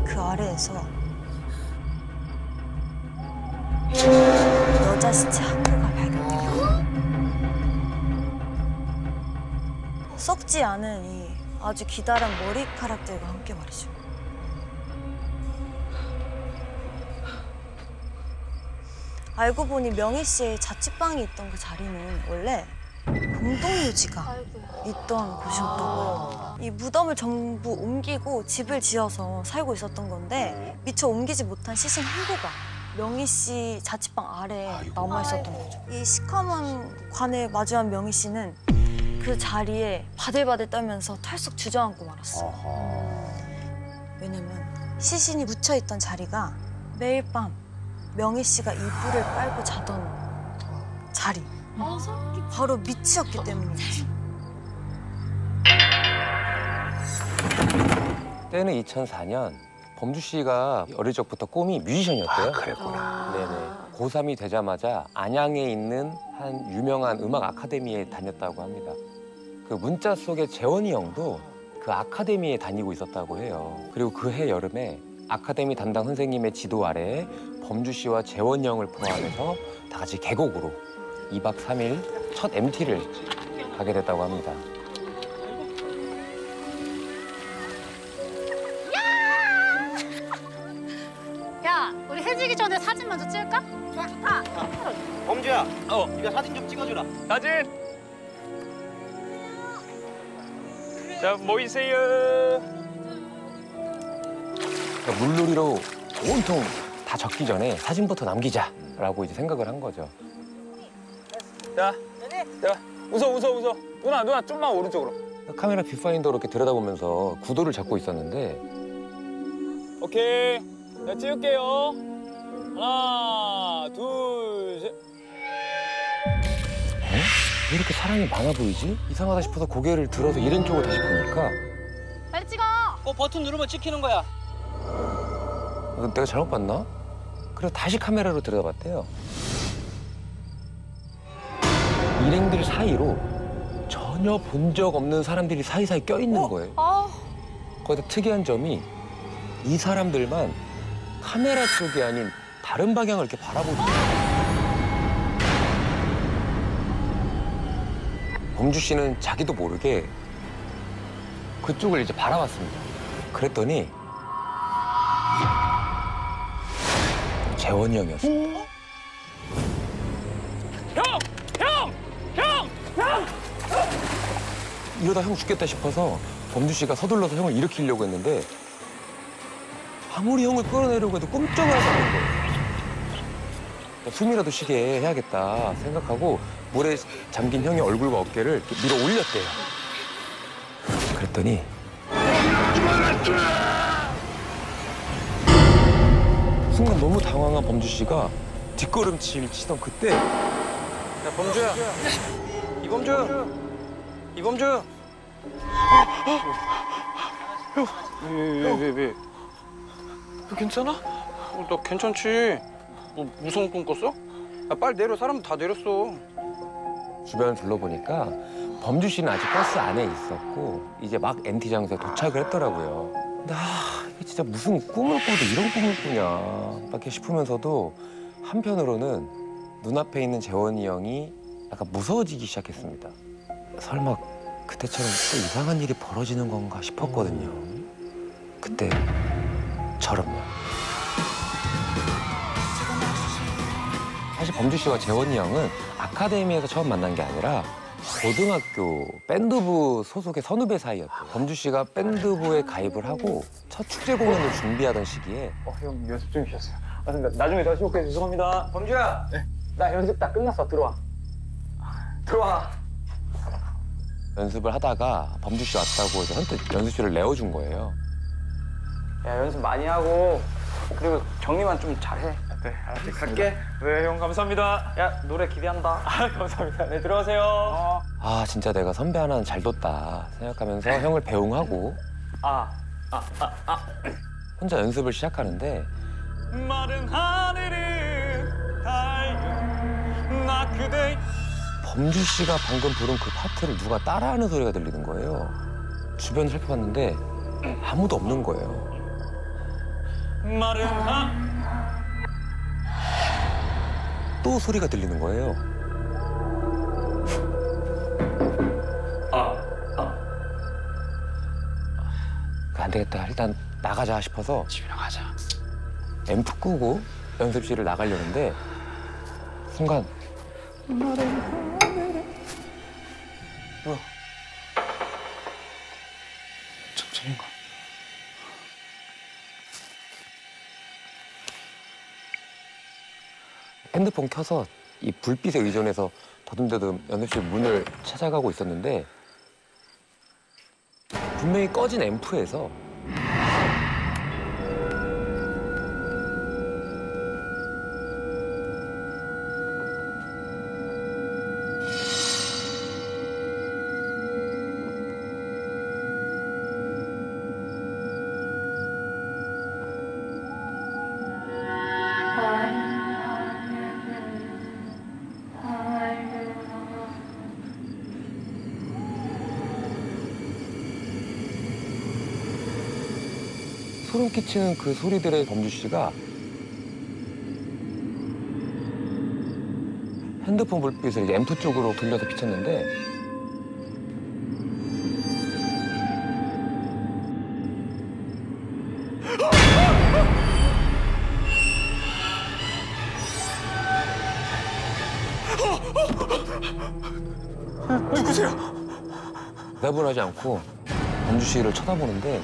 그 아래에서 여자 시체 한 구가 발견돼요. 썩지 않은 이 아주 기다란 머리카락들과 함께 말이죠. 알고 보니 명희 씨의 자취방이 있던 그 자리는 원래 공동묘지가 있던 곳이었다고요. 이 무덤을 전부 옮기고 집을 지어서 살고 있었던 건데 미처 옮기지 못한 시신 한 구가 명희 씨 자취방 아래에 남아 있었던 거죠. 이 시커먼 관을 마주한 명희 씨는 그 자리에 바들바들 떨면서 털썩 주저앉고 말았어요. 왜냐면 시신이 묻혀있던 자리가 매일 밤 명희 씨가 이불을 빨고 자던 자리. 바로 밑이었기 때문이지. 때는 2004년. 범주 씨가 어릴 적부터 꿈이 뮤지션이었대요. 그랬구나. 네네. 고3이 되자마자 안양에 있는 한 유명한 음악 아카데미에 다녔다고 합니다. 그 문자 속에 재원이 형도 그 아카데미에 다니고 있었다고 해요. 그리고 그 해 여름에 아카데미 담당 선생님의 지도 아래에 범주 씨와 재원이 형을 포함해서 다 같이 계곡으로 2박 3일 첫 MT를 가게 됐다고 합니다. 야, 우리 해지기 전에 사진 먼저 찍을까? 좋다. 범주야, 네가 사진 좀 찍어주라. 사진. 자, 모이세요. 그러니까 물놀이로 온통 다 적기 전에 사진부터 남기자라고 이제 생각을 한 거죠. 자, 웃어. 누나 좀만 오른쪽으로. 카메라 뷰파인더로 이렇게 들여다보면서 구도를 잡고 있었는데 오케이. 자, 찍을게요. 하나, 둘, 셋. 왜 이렇게 사람이 많아 보이지? 이상하다 싶어서 고개를 들어서 이런 쪽으로 다시 보니까 빨리 찍어. 버튼 누르면 찍히는 거야. 내가 잘못 봤나? 그래서 다시 카메라로 들여다봤대요. 일행들 사이로 전혀 본 적 없는 사람들이 사이사이 껴있는 거예요. 거기다 특이한 점이 이 사람들만 카메라 쪽이 아닌 다른 방향을 이렇게 바라보고 있어요. 범주 씨는 자기도 모르게 그쪽을 이제 바라봤습니다. 그랬더니 재원이 형이었습니다. 형! 이러다 형 죽겠다 싶어서 범주 씨가 서둘러서 형을 일으키려고 했는데 아무리 형을 끌어내려고 해도 꼼짝을 하지 않는 거예요. 숨이라도 쉬게 해야겠다 생각하고 물에 잠긴 형의 얼굴과 어깨를 이렇게 밀어 올렸대요. 그랬더니 순간 너무 당황한 범주 씨가 뒷걸음질 치던 그때 야, 범주야. 이범주. 왜? 너 괜찮아? 나 괜찮지. 뭐 무서운 꿈 꿨어? 야, 빨리 내려. 사람 다 내렸어. 주변을 둘러보니까 범주 씨는 아직 버스 안에 있었고 이제 막 MT 장소에 도착을 했더라고요. 근데 이게 진짜 무슨 꿈을 꿔도 이런 꿈을 꾸냐 밖에 싶으면서도 한편으로는 눈앞에 있는 재원이 형이 약간 무서워지기 시작했습니다. 설마 그때처럼 또 이상한 일이 벌어지는 건가 싶었거든요. 그때 저럼요. 사실 범주 씨와 재원이 형은 아카데미에서 처음 만난 게 아니라 고등학교 밴드부 소속의 선후배 사이였대요. 범주 씨가 밴드부에 가입을 하고 첫 축제 공연을 준비하던 시기에 형 연습 중이셨어요. 나중에 다시 올게. 죄송합니다. 범주야. 네. 나 연습 다 끝났어. 들어와. 들어와. 연습을 하다가 범주 씨 왔다고 해서 한테 연습실을 내어준 거예요. 야, 연습 많이 하고 그리고 정리만 좀 잘해. 네, 알았지. 갈게. 네, 형 감사합니다. 야, 노래 기대한다. 아, 감사합니다. 네, 들어가세요. 아, 진짜 내가 선배 하나는 잘 뒀다 생각하면서 형을 배웅하고 혼자 연습을 시작하는데 마른 하늘을 달려 나 그대. 범주 씨가 방금 부른 그 파트를 누가 따라하는 소리가 들리는 거예요. 주변을 살펴봤는데 아무도 없는 거예요. 마른 또 소리가 들리는 거예요. 안 되겠다. 일단 나가자 싶어서 집에 나가자. 앰프 끄고 연습실을 나가려는데 순간 뭐야? 정신인가? 핸드폰 켜서 이 불빛에 의존해서 더듬더듬 연습실 문을 찾아가고 있었는데 분명히 꺼진 앰프에서 소름 끼치는 그 소리들의 범주 씨가 핸드폰 불빛을 이제 앰프 쪽으로 돌려서 비쳤는데 누구세요? 대답을 하지 않고 범주 씨를 쳐다보는데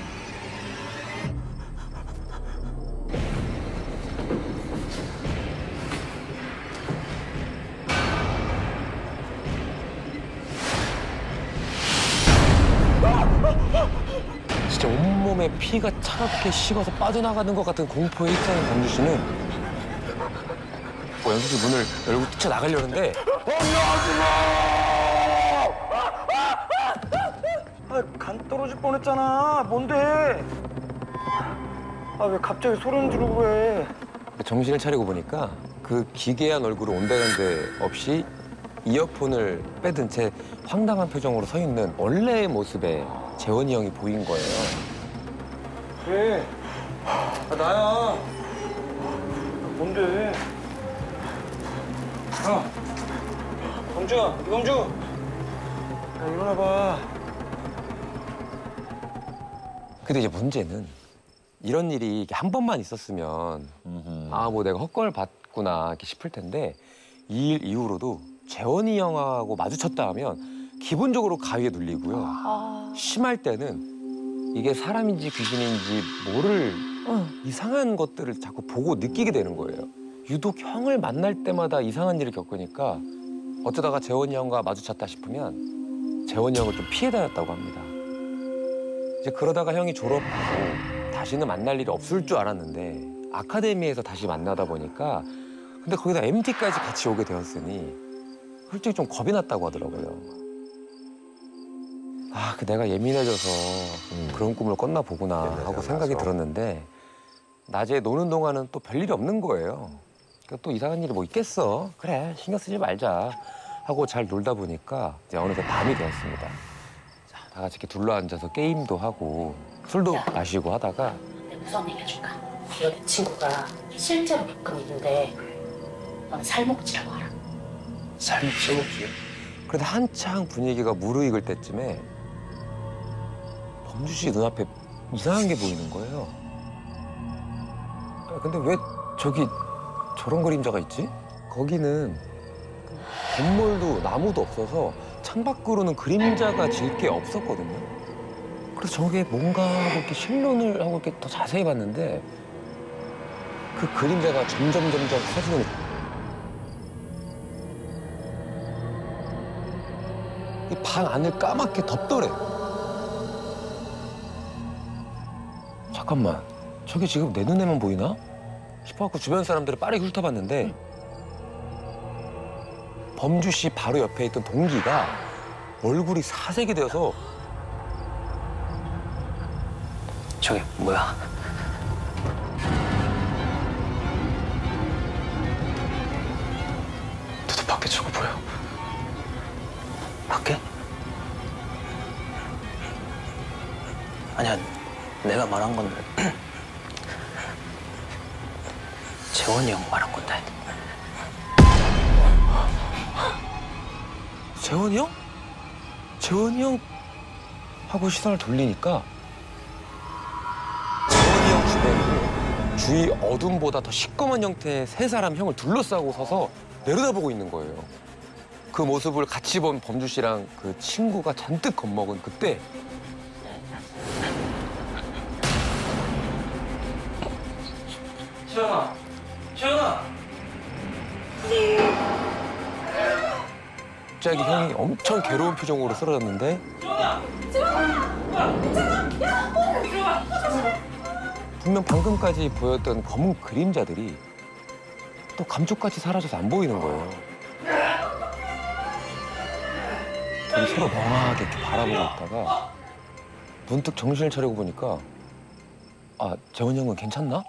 진짜 온몸에 피가 차갑게 식어서 빠져나가는 것 같은 공포에 휩싸인 범주 씨는 연습실 문을 열고 뛰쳐나가려는데 간 떨어질 뻔했잖아. 뭔데? 왜 갑자기 소리를 지르고 그래? 정신을 차리고 보니까 그 기괴한 얼굴을 온데간데 없이 이어폰을 빼든 채 황당한 표정으로 서 있는 원래의 모습의 재원이 형이 보인 거예요. 그래. 나야. 뭔데? 범주야, 이범주. 야, 일어나봐. 근데 이제 문제는 이런 일이 이렇게 한 번만 있었으면 뭐 내가 헛걸 봤구나 이렇게 싶을 텐데 이 일 이후로도 재원이 형하고 마주쳤다 하면 기본적으로 가위에 눌리고요. 심할 때는 이게 사람인지 귀신인지 모를 이상한 것들을 자꾸 보고 느끼게 되는 거예요. 유독 형을 만날 때마다 이상한 일을 겪으니까 어쩌다가 재원이 형과 마주쳤다 싶으면 재원이 형을 좀 피해 다녔다고 합니다. 이제 그러다가 형이 졸업하고 다시는 만날 일이 없을 줄 알았는데 아카데미에서 다시 만나다 보니까 근데 거기다 MT까지 같이 오게 되었으니 솔직히 좀 겁이 났다고 하더라고요. 내가 예민해져서 그런 꿈을 꿨나 보구나 하고 생각이 들었는데 낮에 노는 동안은 또 별일이 없는 거예요. 그러니까 또 이상한 일이 뭐 있겠어. 그래, 신경 쓰지 말자 하고 잘 놀다 보니까 이제 어느새 밤이 되었습니다. 다 같이 이렇게 둘러앉아서 게임도 하고 술도 마시고 하다가 내가 무서운 얘기 해줄까? 내 친구가 실제로 겪은 일인데 너는 살목지라고 알아? 살목지요? 그런데 한창 분위기가 무르익을 때쯤에 범주 씨 눈앞에 이상한 게 보이는 거예요. 근데 왜 저기 저런 그림자가 있지? 거기는 건물도 나무도 없어서 창밖으로는 그림자가 질 게 없었거든요. 그래서 저게 뭔가 하고 이렇게 실눈을 하고 이렇게 더 자세히 봤는데 그 그림자가 점점 커지는 이 방 안을 까맣게 덮더래. 잠깐만, 저게 지금 내 눈에만 보이나? 싶어갖고 주변 사람들을 빠르게 훑어봤는데 범주 씨 바로 옆에 있던 동기가 얼굴이 사색이 되어서 저게 뭐야? 너도 밖에 저거 보여? 밖에? 아니야, 내가 말한 건 재원이 형 말한 건데. 재원이 형? 재원이 형? 하고 시선을 돌리니까 재원이 형 주변으로 주위 어둠보다 더 시꺼먼 형태의 세 사람 형을 둘러싸고 서서 내려다보고 있는 거예요. 그 모습을 같이 본 범주 씨랑 그 친구가 잔뜩 겁먹은 그때 재원아! 재원아! 갑자기 형이 엄청 괴로운 표정으로 쓰러졌는데 분명 방금까지 보였던 검은 그림자들이 또 감쪽같이 사라져서 안 보이는 거예요. 둘이 서로 멍하게 이렇게 바라보고 있다가 문득 정신을 차리고 보니까 아, 재원이 형은 괜찮나?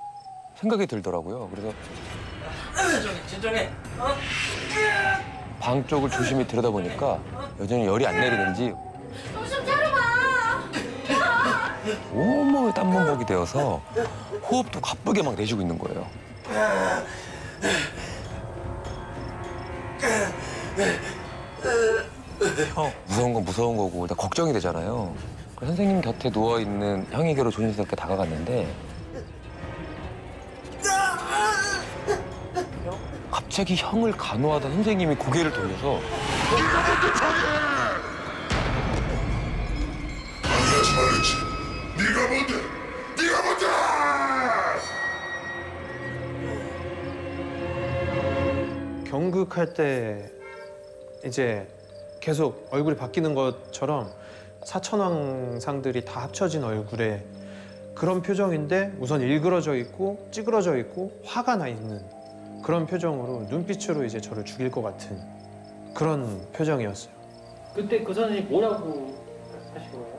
생각이 들더라고요. 그래서 진정해. 방 쪽을 조심히 들여다보니까 여전히 열이 안 내리는지 좀 차려봐. 온몸에 땀범벅이 되어서 호흡도 가쁘게 막 내쉬고 있는 거예요. 무서운 건 무서운 거고 일단 걱정이 되잖아요. 선생님 곁에 누워있는 형에게로 조심스럽게 다가갔는데 갑자기 형을 간호하던 선생님이 고개를 돌려서 말하지 말했지. 네가 뭔데? 네가 뭔데? 경극할 때 이제 계속 얼굴이 바뀌는 것처럼 사천왕상들이 다 합쳐진 얼굴에 그런 표정인데 우선 일그러져 있고 찌그러져 있고 화가 나 있는 그런 표정으로 눈빛으로 이제 저를 죽일 것 같은 그런 표정이었어요. 그때 그 선생님 뭐라고 하신 거예요?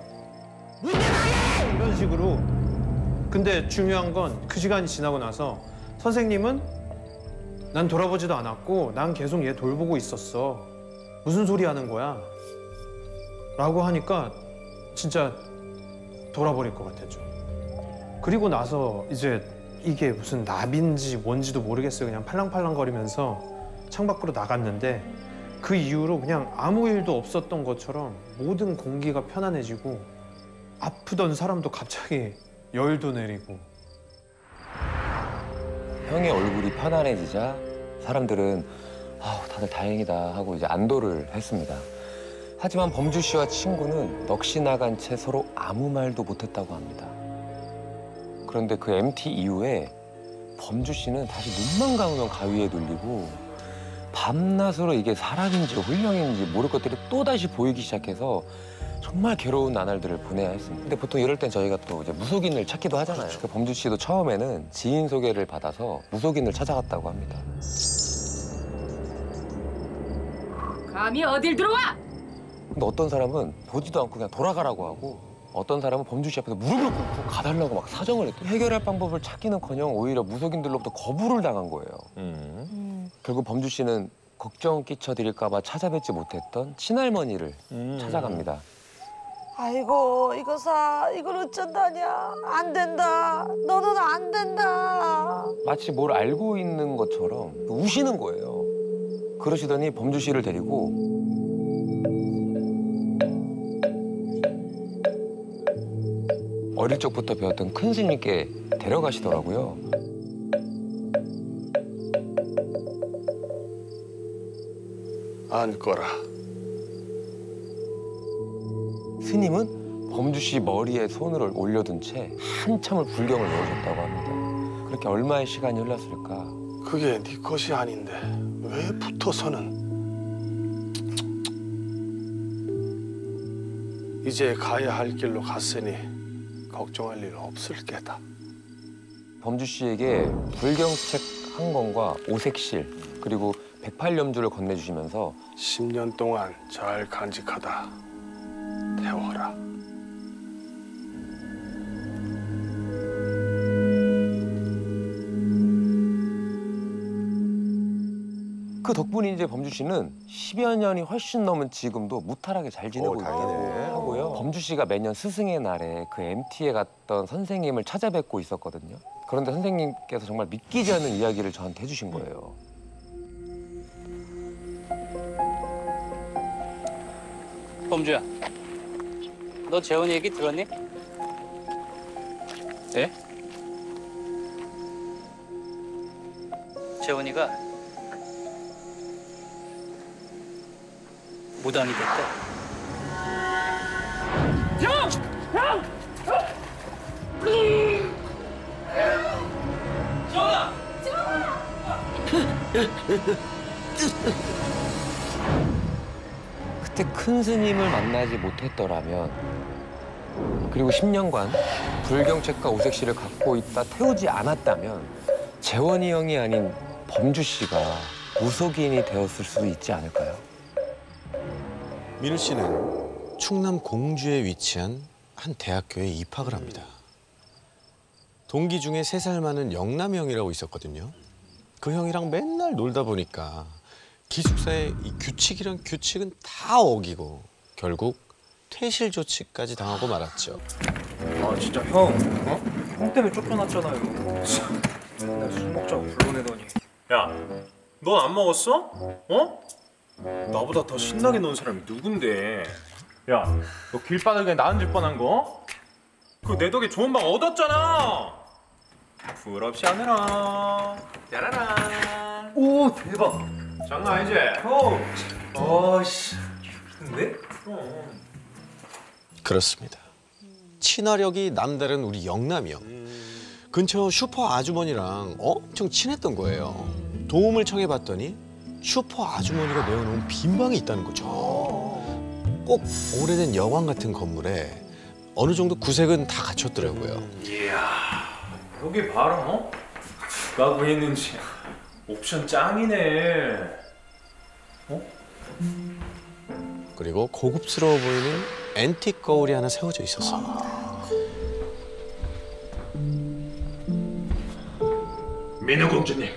이런 식으로. 근데 중요한 건 그 시간이 지나고 나서 선생님은 난 돌아보지도 않았고 난 계속 얘 돌보고 있었어. 무슨 소리 하는 거야? 라고 하니까 진짜 돌아버릴 것 같았죠. 그리고 나서 이제 이게 무슨 납인지 뭔지도 모르겠어요. 그냥 팔랑팔랑거리면서 창밖으로 나갔는데 그 이후로 그냥 아무 일도 없었던 것처럼 모든 공기가 편안해지고 아프던 사람도 갑자기 열도 내리고. 형의 얼굴이 편안해지자 사람들은 아우 다들 다행이다 하고 이제 안도를 했습니다. 하지만 범주 씨와 친구는 넋이 나간 채 서로 아무 말도 못했다고 합니다. 그런데 그 MT 이후에 범주 씨는 다시 눈만 감으면 가위에 눌리고 밤낮으로 이게 사람인지 혼령인지 모를 것들이 또다시 보이기 시작해서 정말 괴로운 나날들을 보내야 했습니다. 근데 보통 이럴 땐 저희가 또 이제 무속인을 찾기도 하잖아요. 그렇죠. 범주 씨도 처음에는 지인 소개를 받아서 무속인을 찾아갔다고 합니다. 감히 어딜 들어와? 근데 어떤 사람은 보지도 않고 그냥 돌아가라고 하고 어떤 사람은 범주 씨 앞에서 무릎을 꿇고 가달라고 막 사정을 했대요. 해결할 방법을 찾기는커녕 오히려 무속인들로부터 거부를 당한 거예요. 결국 범주 씨는 걱정 끼쳐드릴까 봐 찾아뵙지 못했던 친할머니를 찾아갑니다. 아이고 이걸 어쩐다냐. 안 된다. 너는 안 된다. 마치 뭘 알고 있는 것처럼 우시는 거예요. 그러시더니 범주 씨를 데리고 어릴 적부터 배웠던 큰 스님께 데려가시더라고요. 앉거라. 스님은 범주 씨 머리에 손을 올려둔 채 한참을 불경을 외우셨다고 합니다. 그렇게 얼마의 시간이 흘렀을까? 그게 네 것이 아닌데 왜 붙어서는? 이제 가야 할 길로 갔으니 걱정할 일 없을 게다. 범주 씨에게 불경책 한 권과 오색실 그리고 108염주를 건네주시면서 10년 동안 잘 간직하다 태워라. 그 덕분에 이제 범주 씨는 10여 년이 훨씬 넘은 지금도 무탈하게 잘 지내고 있다고요. 범주 씨가 매년 스승의 날에 그 MT에 갔던 선생님을 찾아뵙고 있었거든요. 그런데 선생님께서 정말 믿기지 않는 이야기를 저한테 해주신 거예요. 범주야, 너 재원이 얘기 들었니? 네? 재원이가 무당이 됐대. 형! 형! 재원아! 그때 큰 스님을 만나지 못했더라면 그리고 10년간 불경책과 오색실을 갖고 있다 태우지 않았다면 재원이 형이 아닌 범주 씨가 무속인이 되었을 수도 있지 않을까요? 민우 씨는 충남 공주에 위치한 한 대학교에 입학을 합니다. 동기 중에 3살 많은 영남이 형이라고 있었거든요. 그 형이랑 맨날 놀다 보니까 기숙사의 이 규칙이란 규칙은 다 어기고 결국 퇴실 조치까지 당하고 말았죠. 아 진짜 형, 어? 형 때문에 쫓겨났잖아요. 맨날 술 먹자고 불러내더니. 야, 넌 안 먹었어? 어? 나보다 더 신나게 노는 사람이 누군데? 야, 너 길바닥에 나 앉을 뻔한 거? 그거 내 덕에 좋은 방 얻었잖아! 부럽지 않으라. 짜라란. 오 대박. 장난 아니지? 아씨. 근데? 그렇습니다. 친화력이 남다른 우리 영남이 형. 근처 슈퍼 아주머니랑 엄청 친했던 거예요. 도움을 청해봤더니 슈퍼 아주머니가 내어놓은 빈방이 있다는 거죠. 꼭 오래된 여관 같은 건물에 어느 정도 구색은 다 갖췄더라고요. 이야, 여기 봐라, 어? 나 구했는지 옵션 짱이네. 어? 그리고 고급스러워 보이는 앤틱 거울이 하나 세워져 있었어요. 민우 공주님,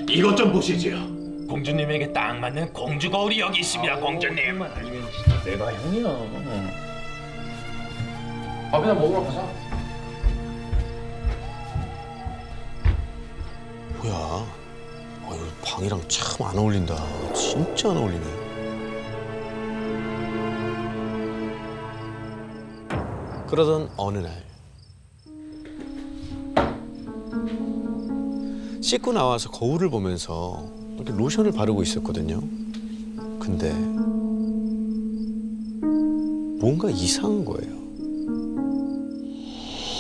이것 좀 보시지요. 공주님에게 딱 맞는 공주 거울이 여기 있습니다, 공주님. 아니면 진짜 내가 형이야. 밥이나 먹으러 가자. 뭐야? 어휴, 방이랑 참 안 어울린다. 진짜 안 어울리네. 그러던 어느 날 씻고 나와서 거울을 보면서 이렇게 로션을 바르고 있었거든요. 근데 뭔가 이상한 거예요.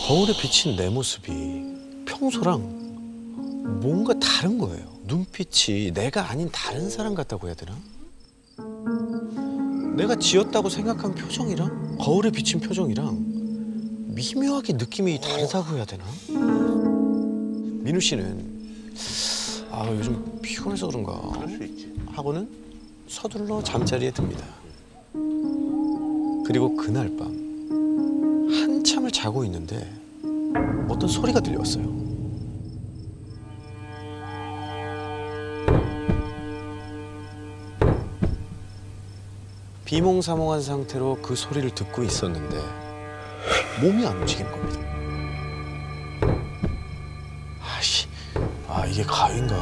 거울에 비친 내 모습이 평소랑 뭔가 다른 거예요. 눈빛이 내가 아닌 다른 사람 같다고 해야 되나? 내가 지었다고 생각한 표정이랑 거울에 비친 표정이랑 미묘하게 느낌이 다르다고 해야 되나? 민우 씨는 요즘 피곤해서 그런가 하고는 서둘러 잠자리에 듭니다. 그리고 그날 밤 한참을 자고 있는데 어떤 소리가 들려왔어요. 비몽사몽한 상태로 그 소리를 듣고 있었는데 몸이 안 움직이는 겁니다. 이게 가위인가?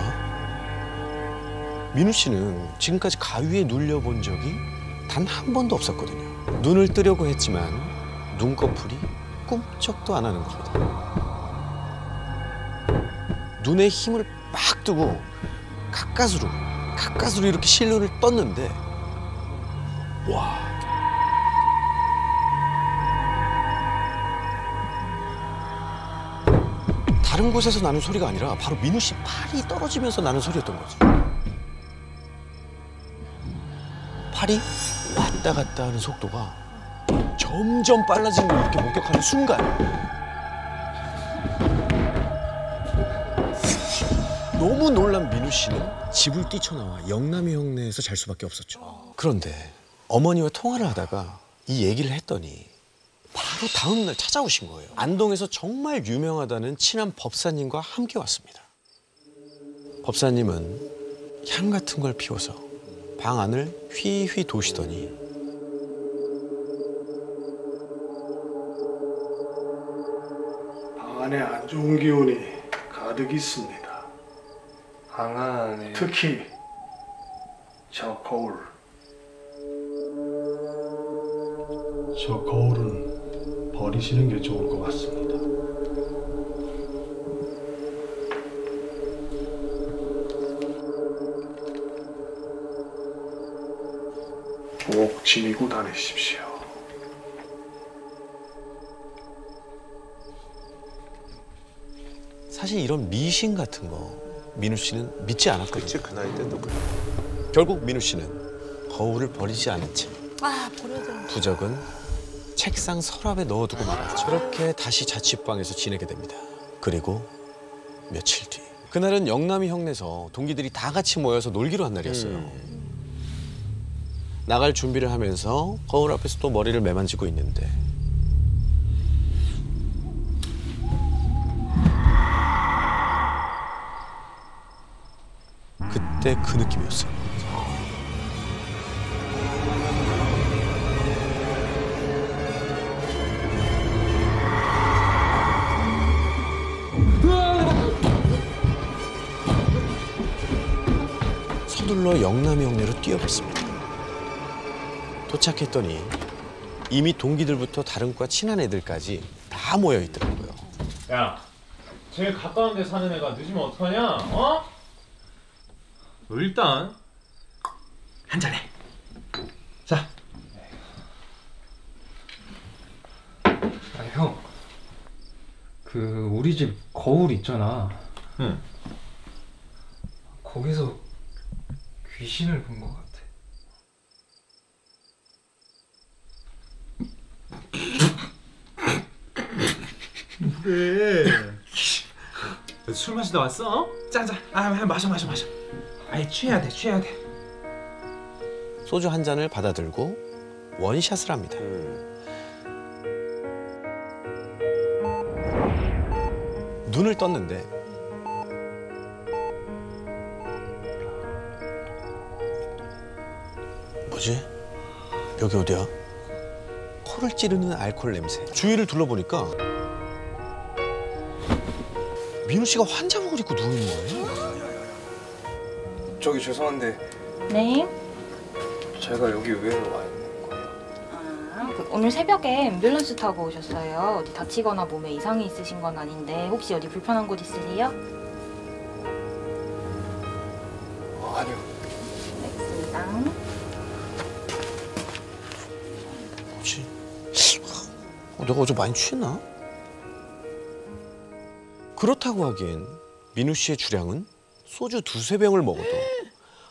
민우 씨는 지금까지 가위에 눌려본 적이 단 한 번도 없었거든요. 눈을 뜨려고 했지만 눈꺼풀이 꿈쩍도 안 하는 겁니다. 눈에 힘을 빡 두고 가까스로 이렇게 실눈을 떴는데 와. 다른 곳에서 나는 소리가 아니라 바로 민우 씨 팔이 떨어지면서 나는 소리였던 거지. 팔이 왔다 갔다 하는 속도가 점점 빨라지는 걸 이렇게 목격하는 순간 너무 놀란 민우 씨는 집을 뛰쳐나와 영남이 형네에서 잘 수밖에 없었죠. 그런데 어머니와 통화를 하다가 이 얘기를 했더니 바로 다음 날 찾아오신 거예요. 안동에서 정말 유명하다는 친한 법사님과 함께 왔습니다. 법사님은 향 같은 걸 피워서 방 안을 휘휘 도시더니 방 안에 안 좋은 기운이 가득 있습니다. 방 안에 특히 저 거울. 저 거울은 버리시는 게 좋을 것 같습니다. 꼭 지니고 다니십시오. 사실 이런 미신 같은 거 민우 씨는 믿지 않았거든요. 그치, 그 나이 때도 그래. 결국 민우 씨는 거울을 버리지 않은 채 버려야 되는데. 부적은 책상 서랍에 넣어두고 말았죠. 그렇게 다시 자취방에서 지내게 됩니다. 그리고 며칠 뒤 그날은 영남이 형네서 동기들이 다 같이 모여서 놀기로 한 날이었어요. 나갈 준비를 하면서 거울 앞에서 또 머리를 매만지고 있는데 그때 그 느낌이었어요. 서둘러 영남이 형네로 뛰어갔습니다. 도착했더니 이미 동기들부터 다른 과 친한 애들까지 다 모여 있더라고요. 야, 제일 가까운 데 사는 애가 늦으면 어떡하냐? 어? 너 일단 한잔해. 자. 형, 그 우리 집 거울 있잖아. 응. 거기서 귀신을 본 것 같아. 그래. 술 마시다 왔어? 어? 짠짠. 아, 마셔. 아이, 취해야 돼. 소주 한 잔을 받아들고 원샷을 합니다. 눈을 떴는데 뭐지? 여기 어디야? 코를 찌르는 알코올 냄새. 주위를 둘러보니까 민우 씨가 환자복을 입고 누워 있는 거예요. 저기 죄송한데 네. 제가 여기 왜 와 있는 거예요? 오늘 새벽에 앰뷸런스 타고 오셨어요. 어디 다치거나 몸에 이상이 있으신 건 아닌데 혹시 어디 불편한 곳 있으세요? 아니요. 알겠습니다. 뭐지? 내가 어제 많이 취했나? 그렇다고 하기엔 민우 씨의 주량은 소주 2~3병을 먹어도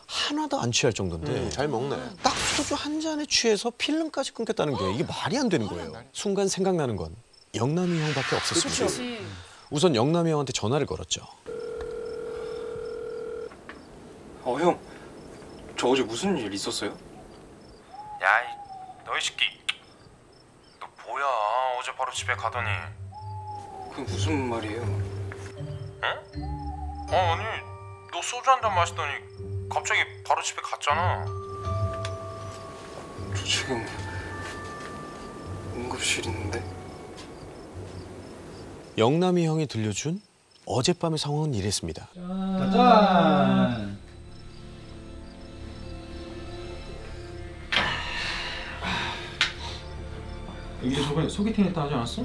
하나도 안 취할 정도인데 잘 먹네. 딱 소주 한 잔에 취해서 필름까지 끊겠다는 게 이게 말이 안 되는 거예요. 순간 생각나는 건 영남이 형밖에 없었습니다. 우선 영남이 형한테 전화를 걸었죠. 형, 저 어제 무슨 일 있었어요? 야, 너희 새끼. 너 뭐야? 어제 바로 집에 가더니. 그게 무슨 말이에요? 응? 아니, 너 소주 한 잔 마시더니 갑자기 바로 집에 갔잖아. 저 지금 응급실 있는데. 영남이 형이 들려준 어젯밤의 상황은 이랬습니다. 짠. 여기 저번에 소개팅 했다 하지 않았어?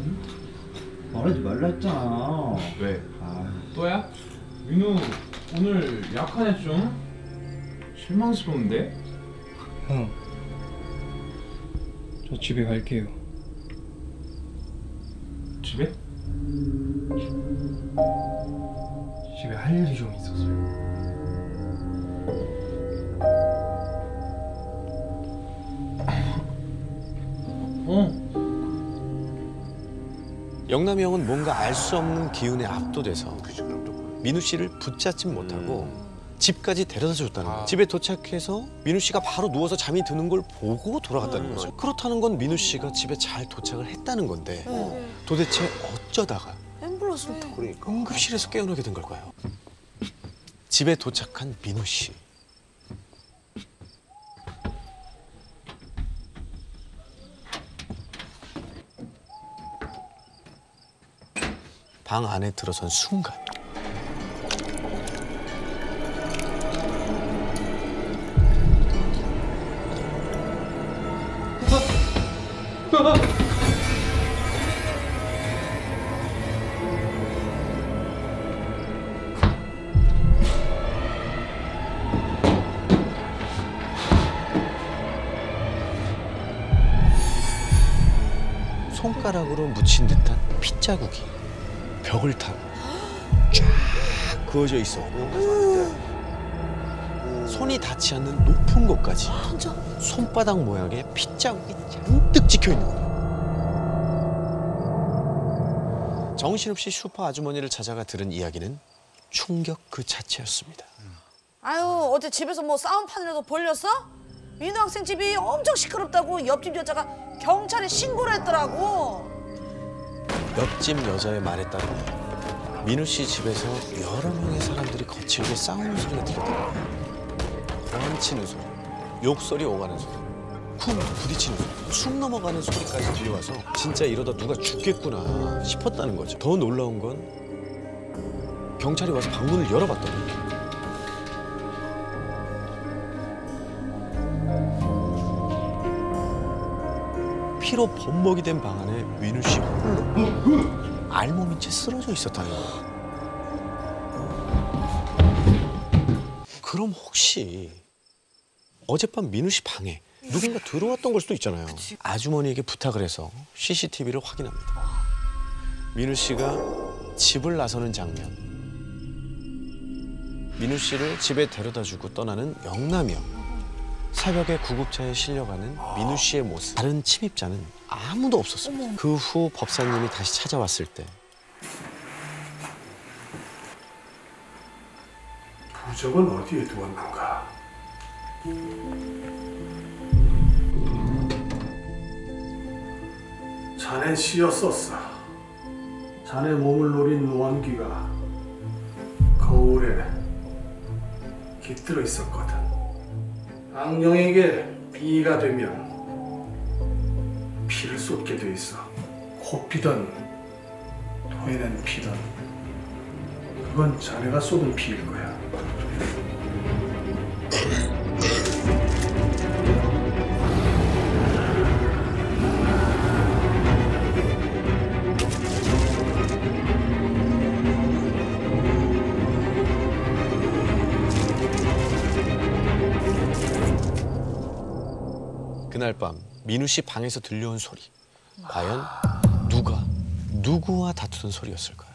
말하지 말라 했잖아. 왜? 또야? 민우 오늘 약하네 좀. 실망스러운데? 형, 저 집에 갈게요. 집에? 집에 할 일이 좀 있었어요. 영남이 형은 뭔가 알 수 없는 기운에 압도돼서 민우 씨를 붙잡진 못하고 집까지 데려다 줬다는 거예요. 집에 도착해서 민우 씨가 바로 누워서 잠이 드는 걸 보고 돌아갔다는 거죠. 그렇다는 건 민우 씨가 집에 잘 도착을 했다는 건데 도대체 어쩌다가 앰뷸런스를 타고 응급실에서 깨어나게 된 걸까요? 집에 도착한 민우 씨. 방 안에 들어선 순간 손가락으로 묻힌 듯한 핏자국이 벽을 타고 쫙 그어져 있었고 손이 닿지 않는 높은 곳까지 손바닥 모양의 핏자국이 잔뜩 찍혀 있는 거예요. 정신없이 슈퍼 아주머니를 찾아가 들은 이야기는 충격 그 자체였습니다. 아유, 어제 집에서 뭐 싸움판이라도 벌렸어? 민우 학생 집이 엄청 시끄럽다고 옆집 여자가 경찰에 신고를 했더라고. 옆집 여자의 말에 따르면 민우 씨 집에서 여러 명의 사람들이 거칠게 싸우는 소리가 들리더라고요. 고함치는 소리, 욕설이 오가는 소리, 쿵 부딪히는 소리, 축 넘어가는 소리까지 들려와서 진짜 이러다 누가 죽겠구나 싶었다는 거죠. 더 놀라운 건 경찰이 와서 방문을 열어봤더니 피로 범벅이 된 방 안에 민우 씨 홀로 알몸인 채 쓰러져 있었다는 거예요. 그럼 혹시 어젯밤 민우 씨 방에 누군가 들어왔던 걸 수도 있잖아요. 아주머니에게 부탁을 해서 CCTV를 확인합니다. 민우 씨가 집을 나서는 장면, 민우 씨를 집에 데려다주고 떠나는 영남이 형, 새벽에 구급차에 실려가는 민우 씨의 모습. 다른 침입자는 아무도 없었습니다. 그 후 법사님이 다시 찾아왔을 때 부적은 어디에 두었는가? 자넨 씨였었어. 자네 몸을 노린 원기가 거울에 깃들어 있었거든. 악령에게 비가 되면 피를 쏟게 돼 있어. 코피든 토해낸 피든 그건 자네가 쏟은 피일 거야. 그날 밤 민우 씨 방에서 들려온 소리. 과연 누가 누구와 다투던 소리였을까요?